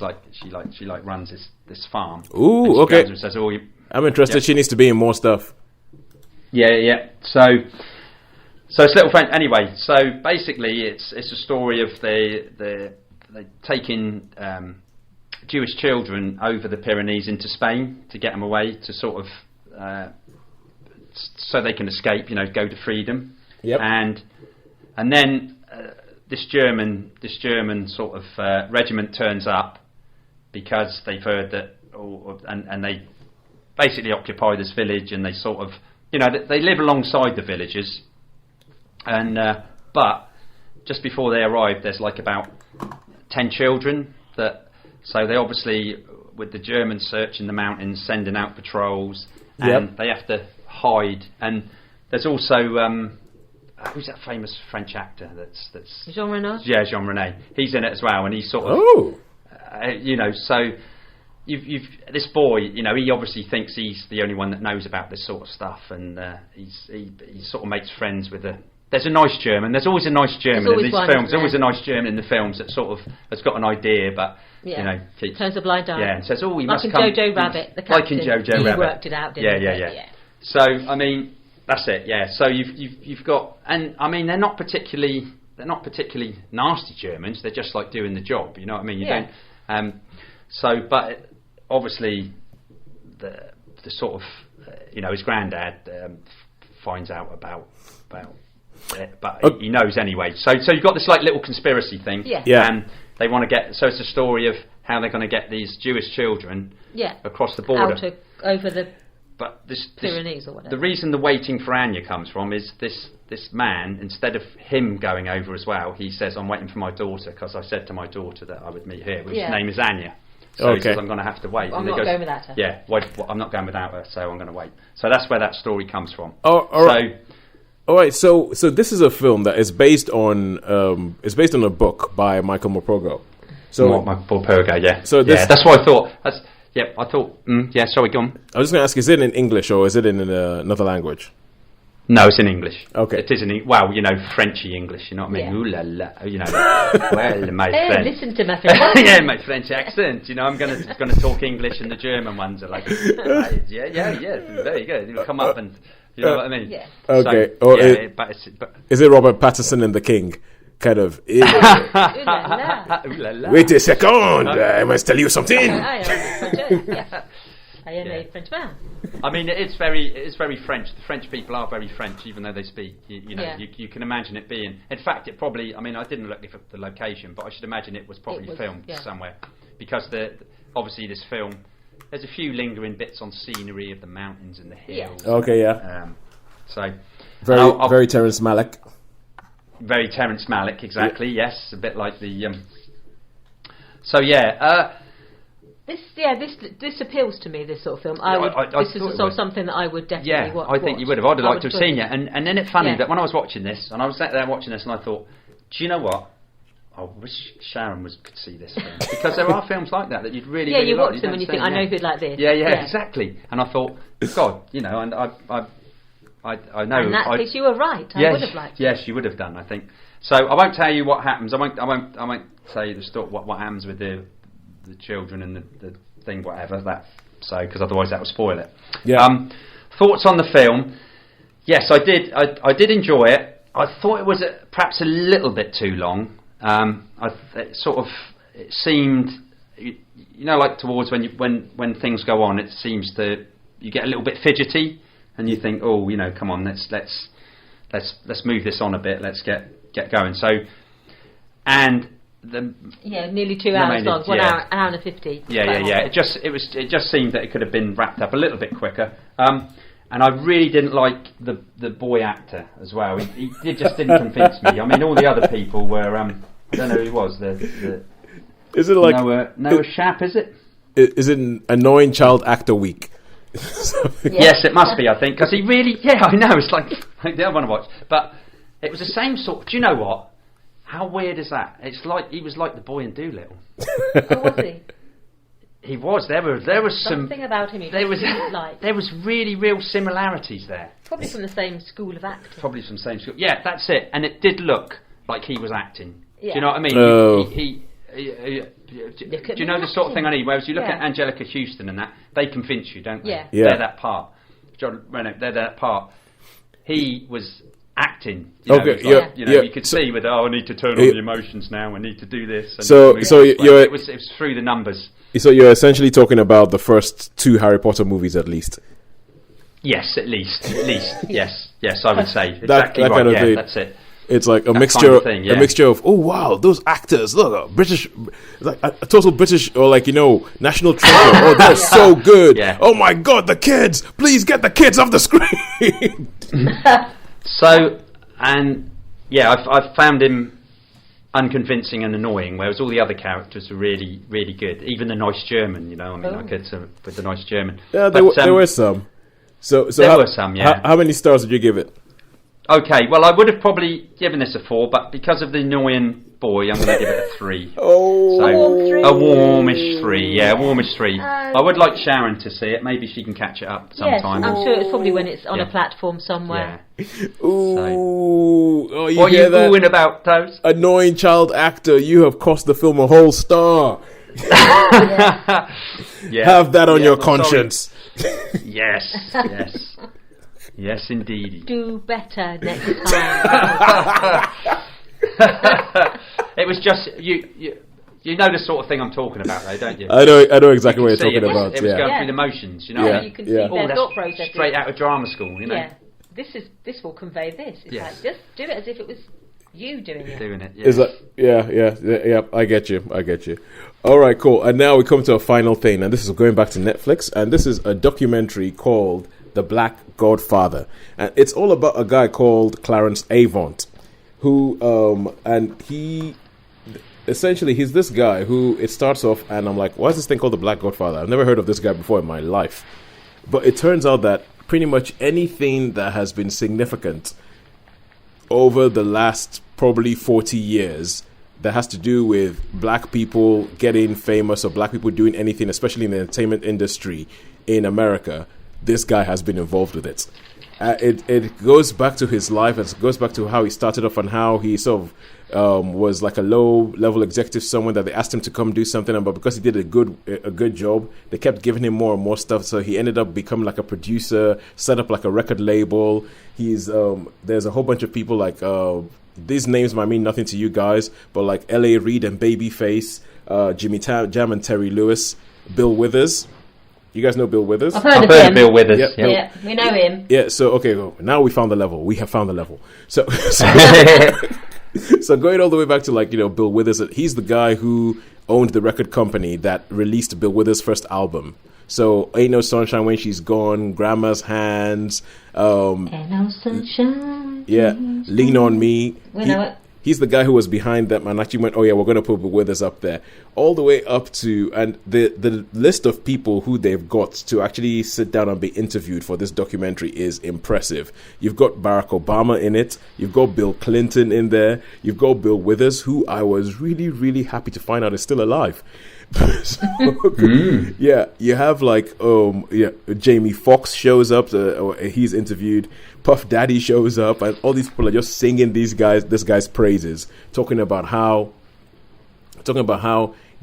Speaker 4: runs this farm.
Speaker 2: Ooh, okay.
Speaker 4: And says,
Speaker 2: I'm interested. Yeah. She needs to be in more stuff.
Speaker 4: Yeah. So So it's Little French. Anyway, so basically, it's a story of they taking Jewish children over the Pyrenees into Spain to get them away to sort of so they can escape, go to freedom.
Speaker 2: Yep.
Speaker 4: And then this German sort of regiment turns up because they've heard that, and they basically occupy this village, and they sort of, they live alongside the villagers. And but just before they arrive, there's like about 10 children so they obviously, with the Germans searching the mountains, sending out patrols, and they have to hide. And there's also who's that famous French actor that's
Speaker 3: Jean Reno?
Speaker 4: Yeah, Jean Reno. He's in it as well, and he's sort of so you've this boy, he obviously thinks he's the only one that knows about this sort of stuff, and he sort of makes friends with there's a nice German. There's always a nice German in these films. There's always a nice German in the films that sort of has got an idea, but
Speaker 3: turns a blind eye.
Speaker 4: Yeah, and says, "Oh, he
Speaker 3: like
Speaker 4: must come."
Speaker 3: Like in Jojo Rabbit, the captain.
Speaker 4: Like in Jojo Rabbit,
Speaker 3: worked it out, didn't he?
Speaker 4: Yeah. So I mean, that's it. Yeah. So you've got, and I mean, they're not particularly nasty Germans. They're just like doing the job. You know what I mean? You don't. But obviously, the sort of his granddad finds out about it, but he knows anyway. So you've got this like little conspiracy thing.
Speaker 3: Yeah.
Speaker 4: And they want to get. So it's a story of how they're going to get these Jewish children. Across the border.
Speaker 3: Over the
Speaker 4: this
Speaker 3: Pyrenees or whatever.
Speaker 4: The reason the waiting for Anya comes from is this man, instead of him going over as well, he says, "I'm waiting for my daughter because I said to my daughter that I would meet her, which name is Anya." So he says, "I'm going to have to wait."
Speaker 3: Well, I'm not going without her.
Speaker 4: Yeah, I'm not going without her, so I'm going to wait. So that's where that story comes from.
Speaker 2: Oh, all right. All right, so this is a film that is based on a book by Michael Morpurgo. So
Speaker 4: Morpurgo, yeah.
Speaker 2: So
Speaker 4: that's what I thought. Sorry, go on.
Speaker 2: I was just going to ask: is it in English or is it in another language?
Speaker 4: No, it's in English.
Speaker 2: Okay.
Speaker 4: It is Frenchy English. You know what I mean?
Speaker 3: Yeah.
Speaker 4: Ooh la la. Well, my friend.
Speaker 3: Listen to my French.
Speaker 4: Yeah, my French accent. I'm gonna talk English, and the German ones are like, yeah, very good. You'll come up and. You know what I mean?
Speaker 3: Yeah.
Speaker 2: Okay.
Speaker 4: So,
Speaker 2: is it Robert Pattinson and the King? Kind of.
Speaker 3: Ooh la la.
Speaker 2: Wait a second. I must tell you something.
Speaker 3: I am a Frenchman.
Speaker 4: I mean, it's very French. The French people are very French, even though they speak. You can imagine it being. In fact, it probably. I mean, I didn't look at the location, but I should imagine it was probably filmed somewhere, because obviously this film. There's a few lingering bits on scenery of the mountains and the hills.
Speaker 2: Yeah. Okay, yeah.
Speaker 4: Very
Speaker 2: Terrence Malick.
Speaker 4: Very Terrence Malick, exactly. Yeah. Yes, a bit like the.
Speaker 3: This appeals to me. This sort of film. This is something that I would definitely watch.
Speaker 4: I think you would have. I'd have liked to have seen it. And then it's funny that when I was watching this, and I was sat there watching this, and I thought, do you know what? I wish Sharon could see this film, because there are films like that you'd really
Speaker 3: you
Speaker 4: like.
Speaker 3: watch them and you think, I know who'd like this.
Speaker 4: Yeah, exactly. And I thought, God, and I know.
Speaker 3: In that case, you were right. I would have liked it.
Speaker 4: Yes, you would have done. I think. So I won't tell you what happens. I won't say the story. What happens with the children and the thing, whatever that. So because otherwise that will spoil it.
Speaker 2: Yeah.
Speaker 4: Thoughts on the film? Yes, I did. I did enjoy it. I thought it was perhaps a little bit too long. It seemed, like towards when things go on, it seems you get a little bit fidgety, and you think, oh, come on, let's move this on a bit, let's get going. So, and
Speaker 3: nearly 2 hours long, 1 hour, an hour and 50.
Speaker 4: Yeah. It just seemed that it could have been wrapped up a little bit quicker. And I really didn't like the boy actor as well. He just didn't convince me. I mean, all the other people were. I don't know who he was.
Speaker 2: Is it like
Speaker 4: Noah Shap? Is it?
Speaker 2: Is it an annoying child actor week?
Speaker 4: Yes, it must be. I think because he really. Yeah, I know. It's like the other one I watched, but it was the same sort. Do you know what? How weird is that? It's like he was like the boy in Dolittle.
Speaker 3: Oh, was he?
Speaker 4: He was. There was
Speaker 3: something about him. There
Speaker 4: was really real similarities there.
Speaker 3: Probably from the same school of acting.
Speaker 4: Probably from the same school. Yeah, that's it. And it did look like he was acting. Yeah. Do you know what I mean? Do you know the sort of thing I need? Whereas you look at Angelica Houston and that, they convince you, don't they?
Speaker 3: Yeah.
Speaker 4: They're that part. John Reno, they're that part. He was acting. You could see with I need to turn on the emotions now. I need to do this. It was through the numbers.
Speaker 2: So you're essentially talking about the first 2 Harry Potter movies, at least.
Speaker 4: Yes, at least. Yes, I would say exactly
Speaker 2: that
Speaker 4: right.
Speaker 2: Kind of thing.
Speaker 4: That's it.
Speaker 2: It's like a mixture, a mixture of oh wow, those actors, look, British, like a total British or national treasure. Oh, they're so good. Yeah. Oh my God, the kids! Please get the kids off the screen.
Speaker 4: I've found him unconvincing and annoying, whereas all the other characters are really, really good. Even the nice German, I get with the nice German.
Speaker 2: Yeah, there were some. So
Speaker 4: there were some. Yeah.
Speaker 2: How many stars did you give it?
Speaker 4: Okay, well, I would have probably given this a 4, but because of the annoying boy, I'm going to give it a 3. A warmish 3, yeah, a warmish 3. I would like Sharon to see it. Maybe she can catch it up sometime.
Speaker 3: Yes, I'm sure it's probably when it's on a platform somewhere.
Speaker 2: Yeah. Ooh,
Speaker 4: what are you oohing about, Toes?
Speaker 2: Annoying child actor, you have cost the film a whole star. Have that on your conscience.
Speaker 4: Yes. Yes, indeed.
Speaker 3: Do better next time.
Speaker 4: It was just you know the sort of thing I'm talking about, though, don't you?
Speaker 2: I know exactly what you're talking about.
Speaker 4: It was going through the motions,
Speaker 3: You can see their thought process.
Speaker 4: Straight out of drama school,
Speaker 3: Yeah, this will convey this. It's like just do it as if it was you doing it.
Speaker 2: Is that, I get you. All right, cool. And now we come to a final thing, and this is going back to Netflix, and this is a documentary called The Black Godfather, and it's all about a guy called Clanrence Avant, who and he's this guy who it starts off, and I'm like, why is this thing called The Black Godfather? I've never heard of this guy before in my life, but it turns out that pretty much anything that has been significant over the last probably 40 years that has to do with black people getting famous or black people doing anything, especially in the entertainment industry in America, this guy has been involved with it. It goes back to his life. It goes back to how he started off and how he sort of was like a low-level executive, someone that they asked him to come do something, but because he did a good job, they kept giving him more and more stuff. So he ended up becoming like a producer, set up like a record label. He's there's a whole bunch of people like these names might mean nothing to you guys, but like L.A. Reid and Babyface, Jimmy Jam and Terry Lewis, Bill Withers. You guys know Bill Withers?
Speaker 3: I've heard of
Speaker 4: Bill Withers.
Speaker 2: Yep.
Speaker 3: Yeah, we know him.
Speaker 2: Yeah, so okay, now we found the level. We have found the level. So so going all the way back to Bill Withers, he's the guy who owned the record company that released Bill Withers' first album. So Ain't No Sunshine When She's Gone, Grandma's Hands,
Speaker 3: Ain't No Sunshine.
Speaker 2: Yeah, Lean on Me.
Speaker 3: We know it.
Speaker 2: He's the guy who was behind that man. Actually went, oh yeah, we're going to put Bill Withers up there. All the way up to, and the list of people who they've got to actually sit down and be interviewed for this documentary is impressive. You've got Barack Obama in it. You've got Bill Clinton in there. You've got Bill Withers, who I was really, really happy to find out is still alive. Yeah, you have Jamie Foxx shows up. He's interviewed. Puff Daddy shows up, and all these people are just singing this guy's praises, talking about how,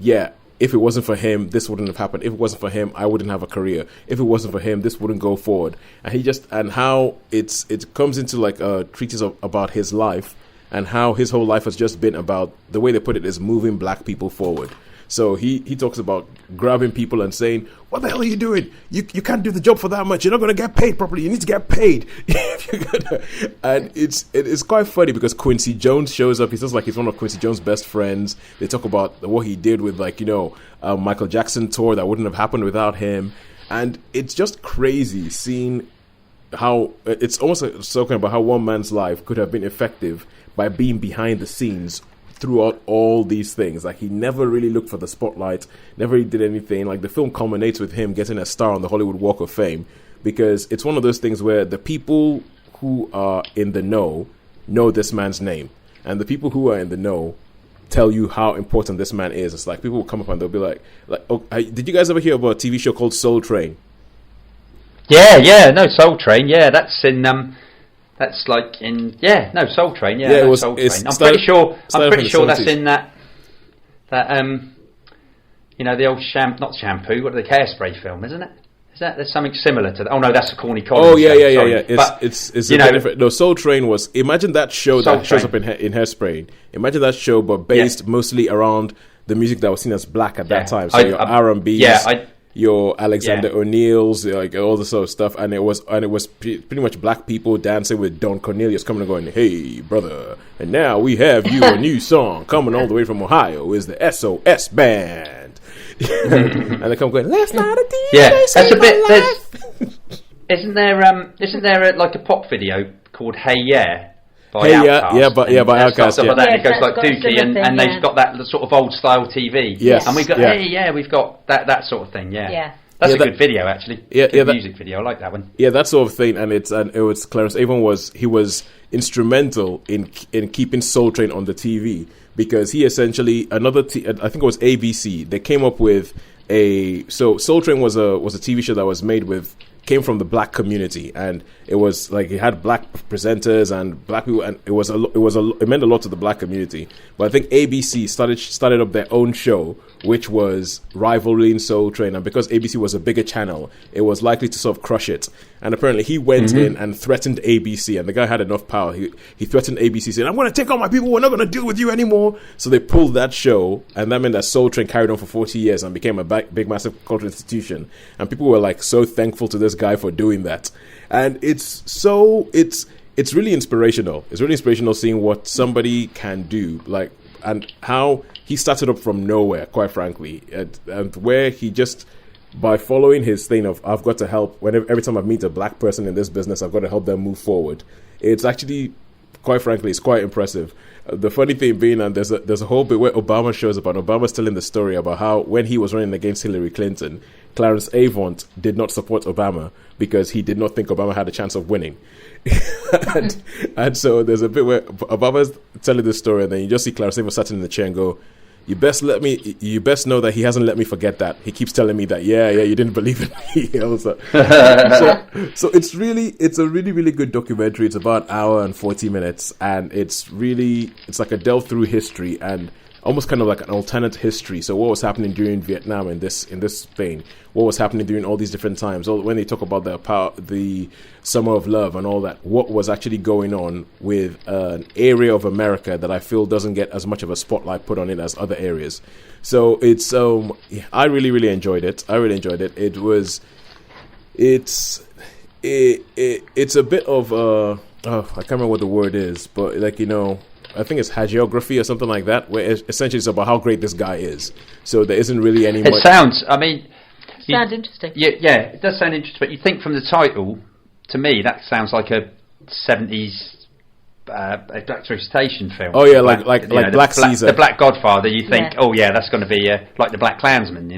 Speaker 2: if it wasn't for him, this wouldn't have happened. If it wasn't for him, I wouldn't have a career. If it wasn't for him, this wouldn't go forward. And how it comes into like a treatise about his life, and how his whole life has just been about, the way they put it is moving black people forward. So he talks about grabbing people and saying, what the hell are you doing? You can't do the job for that much. You're not going to get paid properly. You need to get paid. And it's quite funny because Quincy Jones shows up. He says like he's one of Quincy Jones' best friends. They talk about what he did with Michael Jackson tour that wouldn't have happened without him. And it's just crazy seeing how it's almost like talking about how one man's life could have been effective by being behind the scenes throughout all these things. Like, he never really looked for the spotlight, never really did anything. Like, the film culminates with him getting a star on the Hollywood Walk of Fame, because it's one of those things where the people who are in the know this man's name, and the people who are in the know tell you how important this man is. It's like people will come up and they'll be like, oh, did you guys ever hear about a TV show called Soul Train?
Speaker 4: Soul Train, that's in Soul Train, Soul Train. I'm pretty sure that's in that the old not shampoo, what are the Hairspray film, isn't it? There's something similar to that. Oh no, that's a Corny Collins.
Speaker 2: Oh yeah.
Speaker 4: But,
Speaker 2: it's a bit different. No, Soul Train was. Imagine that show that shows up in Hairspray. Imagine that show, but based mostly around the music that was seen as black at that time. So your R&Bs, your Alexander O'Neills, like all the sort of stuff, and it was pretty much black people dancing with Don Cornelius coming and going, "Hey brother, and now we have you a new song coming all the way from Ohio is the SOS Band." And they come going, "Last night a DJ
Speaker 4: that's a bit. Isn't there like a pop video called Hey Yeah by Outkast?
Speaker 2: by Outkast.
Speaker 4: Stuff like that. It goes like Dookie, and they've got that sort of old style TV.
Speaker 2: Yes,
Speaker 4: and we've got we've got that sort of thing. Yeah. That's a good video, actually. Good music video. I like that one.
Speaker 2: Yeah, that sort of thing, and it was Clanrence Avant was instrumental in keeping Soul Train on the TV, because he essentially I think it was ABC. They came up with Soul Train was a TV show that came from the black community, and it was like it had black presenters and black people, and it meant a lot to the black community. But I think ABC started up their own show, which was rivaling Soul Train, and because ABC was a bigger channel, it was likely to sort of crush it. And apparently he went in and threatened ABC, and the guy had enough power. He threatened ABC, saying, "I'm going to take all my people. We're not going to deal with you anymore." So they pulled that show, and that meant that Soul Train carried on for 40 years and became a big, massive cultural institution. And people were like so thankful to this guy for doing that. And it's really inspirational. It's really inspirational seeing what somebody can do, like, and how he started up from nowhere, quite frankly, and where he just, by following his thing of I've got to help, every time I meet a black person in this business, I've got to help them move forward. It's actually, quite frankly, it's quite impressive. The funny thing being, and there's a whole bit where Obama shows up, and Obama's telling the story about how when he was running against Hillary Clinton, Clanrence Avant did not support Obama because he did not think Obama had a chance of winning. and so there's a bit where Obama's telling this story, and then you just see Clanrence Avant sitting in the chair and go, you best know that he hasn't let me forget that. He keeps telling me that, you didn't believe in me. Also. So it's a really, really good documentary. It's about an hour and 40 minutes, and it's like a delve through history and almost kind of like an alternate history. So what was happening during Vietnam in this thing? What was happening during all these different times? When they talk about the Summer of Love and all that, what was actually going on with an area of America that I feel doesn't get as much of a spotlight put on it as other areas. So it's I really, really enjoyed it. It's a bit of I can't remember what the word is, but I think it's hagiography or something like that, where essentially it's about how great this guy is. So there isn't really any.
Speaker 4: It sounds
Speaker 3: interesting.
Speaker 4: Yeah, it does sound interesting. But you think from the title, to me, that sounds like a 70s exploitation film.
Speaker 2: Oh yeah, like Black Caesar,
Speaker 4: the Black Godfather. You think, that's going to be like the Black Klansman,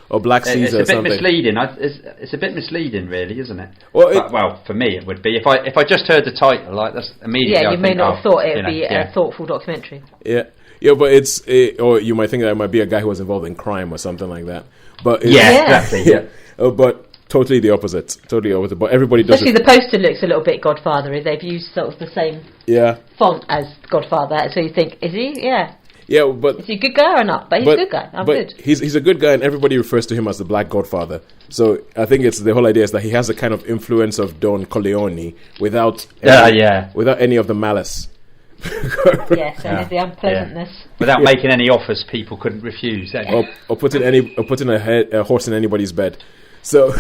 Speaker 2: or Black Caesar.
Speaker 4: It's a bit misleading. It's a bit misleading, really, isn't it? Well, for me, it would be if I just heard the title, like that's immediately.
Speaker 3: Yeah, you may not have thought it would be a thoughtful documentary.
Speaker 2: Yeah, but or you might think that it might be a guy who was involved in crime or something like that. But
Speaker 4: exactly. Yeah,
Speaker 2: but. Totally the opposite. But everybody does.
Speaker 3: Especially the poster looks a little bit Godfather-y. They've used sort of the same font as Godfather, so you think, is he? Yeah.
Speaker 2: Yeah, but
Speaker 3: is he a good guy or not? But he's a good guy. I'm good.
Speaker 2: He's a good guy, and everybody refers to him as the Black Godfather. So I think it's the whole idea is that he has a kind of influence of Don Corleone without any of the malice.
Speaker 3: Yes, and the unpleasantness.
Speaker 4: Without making any offers people couldn't refuse.
Speaker 2: Or putting a horse in anybody's bed. So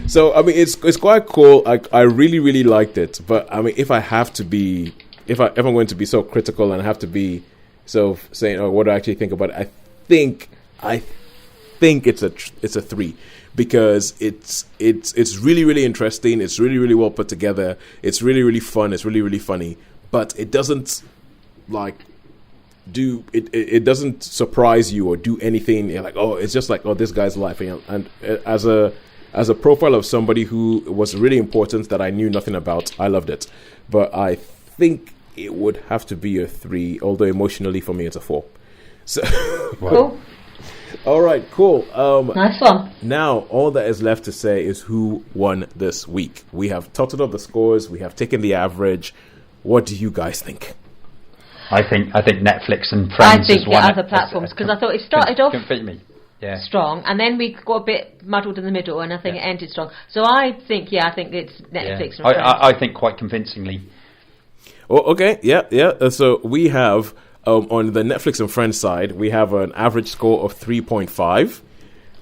Speaker 2: So I mean, it's quite cool. I really, really liked it. But I mean, if I'm going to be so critical and I have to be so saying, what do I actually think about it? I think it's a 3 because it's really, really interesting. It's really, really well put together. It's really, really fun. It's really, really funny. But it doesn't it doesn't surprise you or do anything. You're like, it's just like, this guy's life. And as a profile of somebody who was really important that I knew nothing about, I loved it. But I think it would have to be a 3, although emotionally for me it's a 4. So
Speaker 3: cool.
Speaker 2: All right, cool.
Speaker 3: Nice one.
Speaker 2: Now all that is left to say is who won this week. We have totted up the scores. We have taken the average. What do you guys think?
Speaker 4: I think Netflix and Friends.
Speaker 3: I think the other platforms, because I thought it started off.
Speaker 4: Couldn't beat me.
Speaker 3: strong, and then we got a bit muddled in the middle, and I think it ended strong. So I think it's Netflix. And
Speaker 4: I think quite convincingly.
Speaker 2: Oh, okay, yeah. So we have on the Netflix and Friends side, we have an average score of 3.5,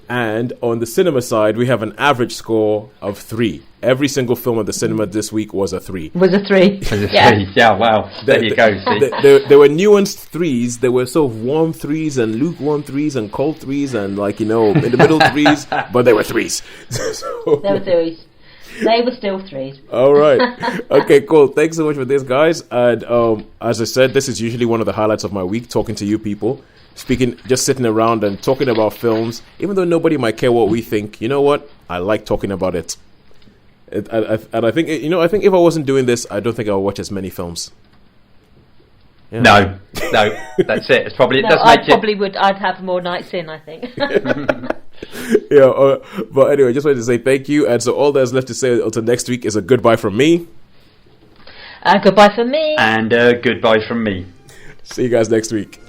Speaker 2: and on the cinema side, we have an average score of 3. Every single film at the cinema this week was a 3.
Speaker 3: Was a 3.
Speaker 4: Yeah, wow. There you go. See?
Speaker 2: There were nuanced 3s. There were sort of warm 3s and lukewarm 3s and cold 3s and in the middle 3s, but they were 3s.
Speaker 3: They were 3s. They were still 3s.
Speaker 2: All right. Okay, cool. Thanks so much for this, guys. And as I said, this is usually one of the highlights of my week, talking to you people. Just sitting around and talking about films, even though nobody might care what we think. You know what? I like talking about it. And I think, I think if I wasn't doing this, I don't think I would watch as many films. Yeah.
Speaker 4: No, that's it. It's probably
Speaker 3: I'd have more nights in, I think.
Speaker 2: Yeah, but anyway, just wanted to say thank you. And so all there's left to say until next week is a goodbye from me.
Speaker 3: Goodbye from me.
Speaker 4: And goodbye from me.
Speaker 2: See you guys next week.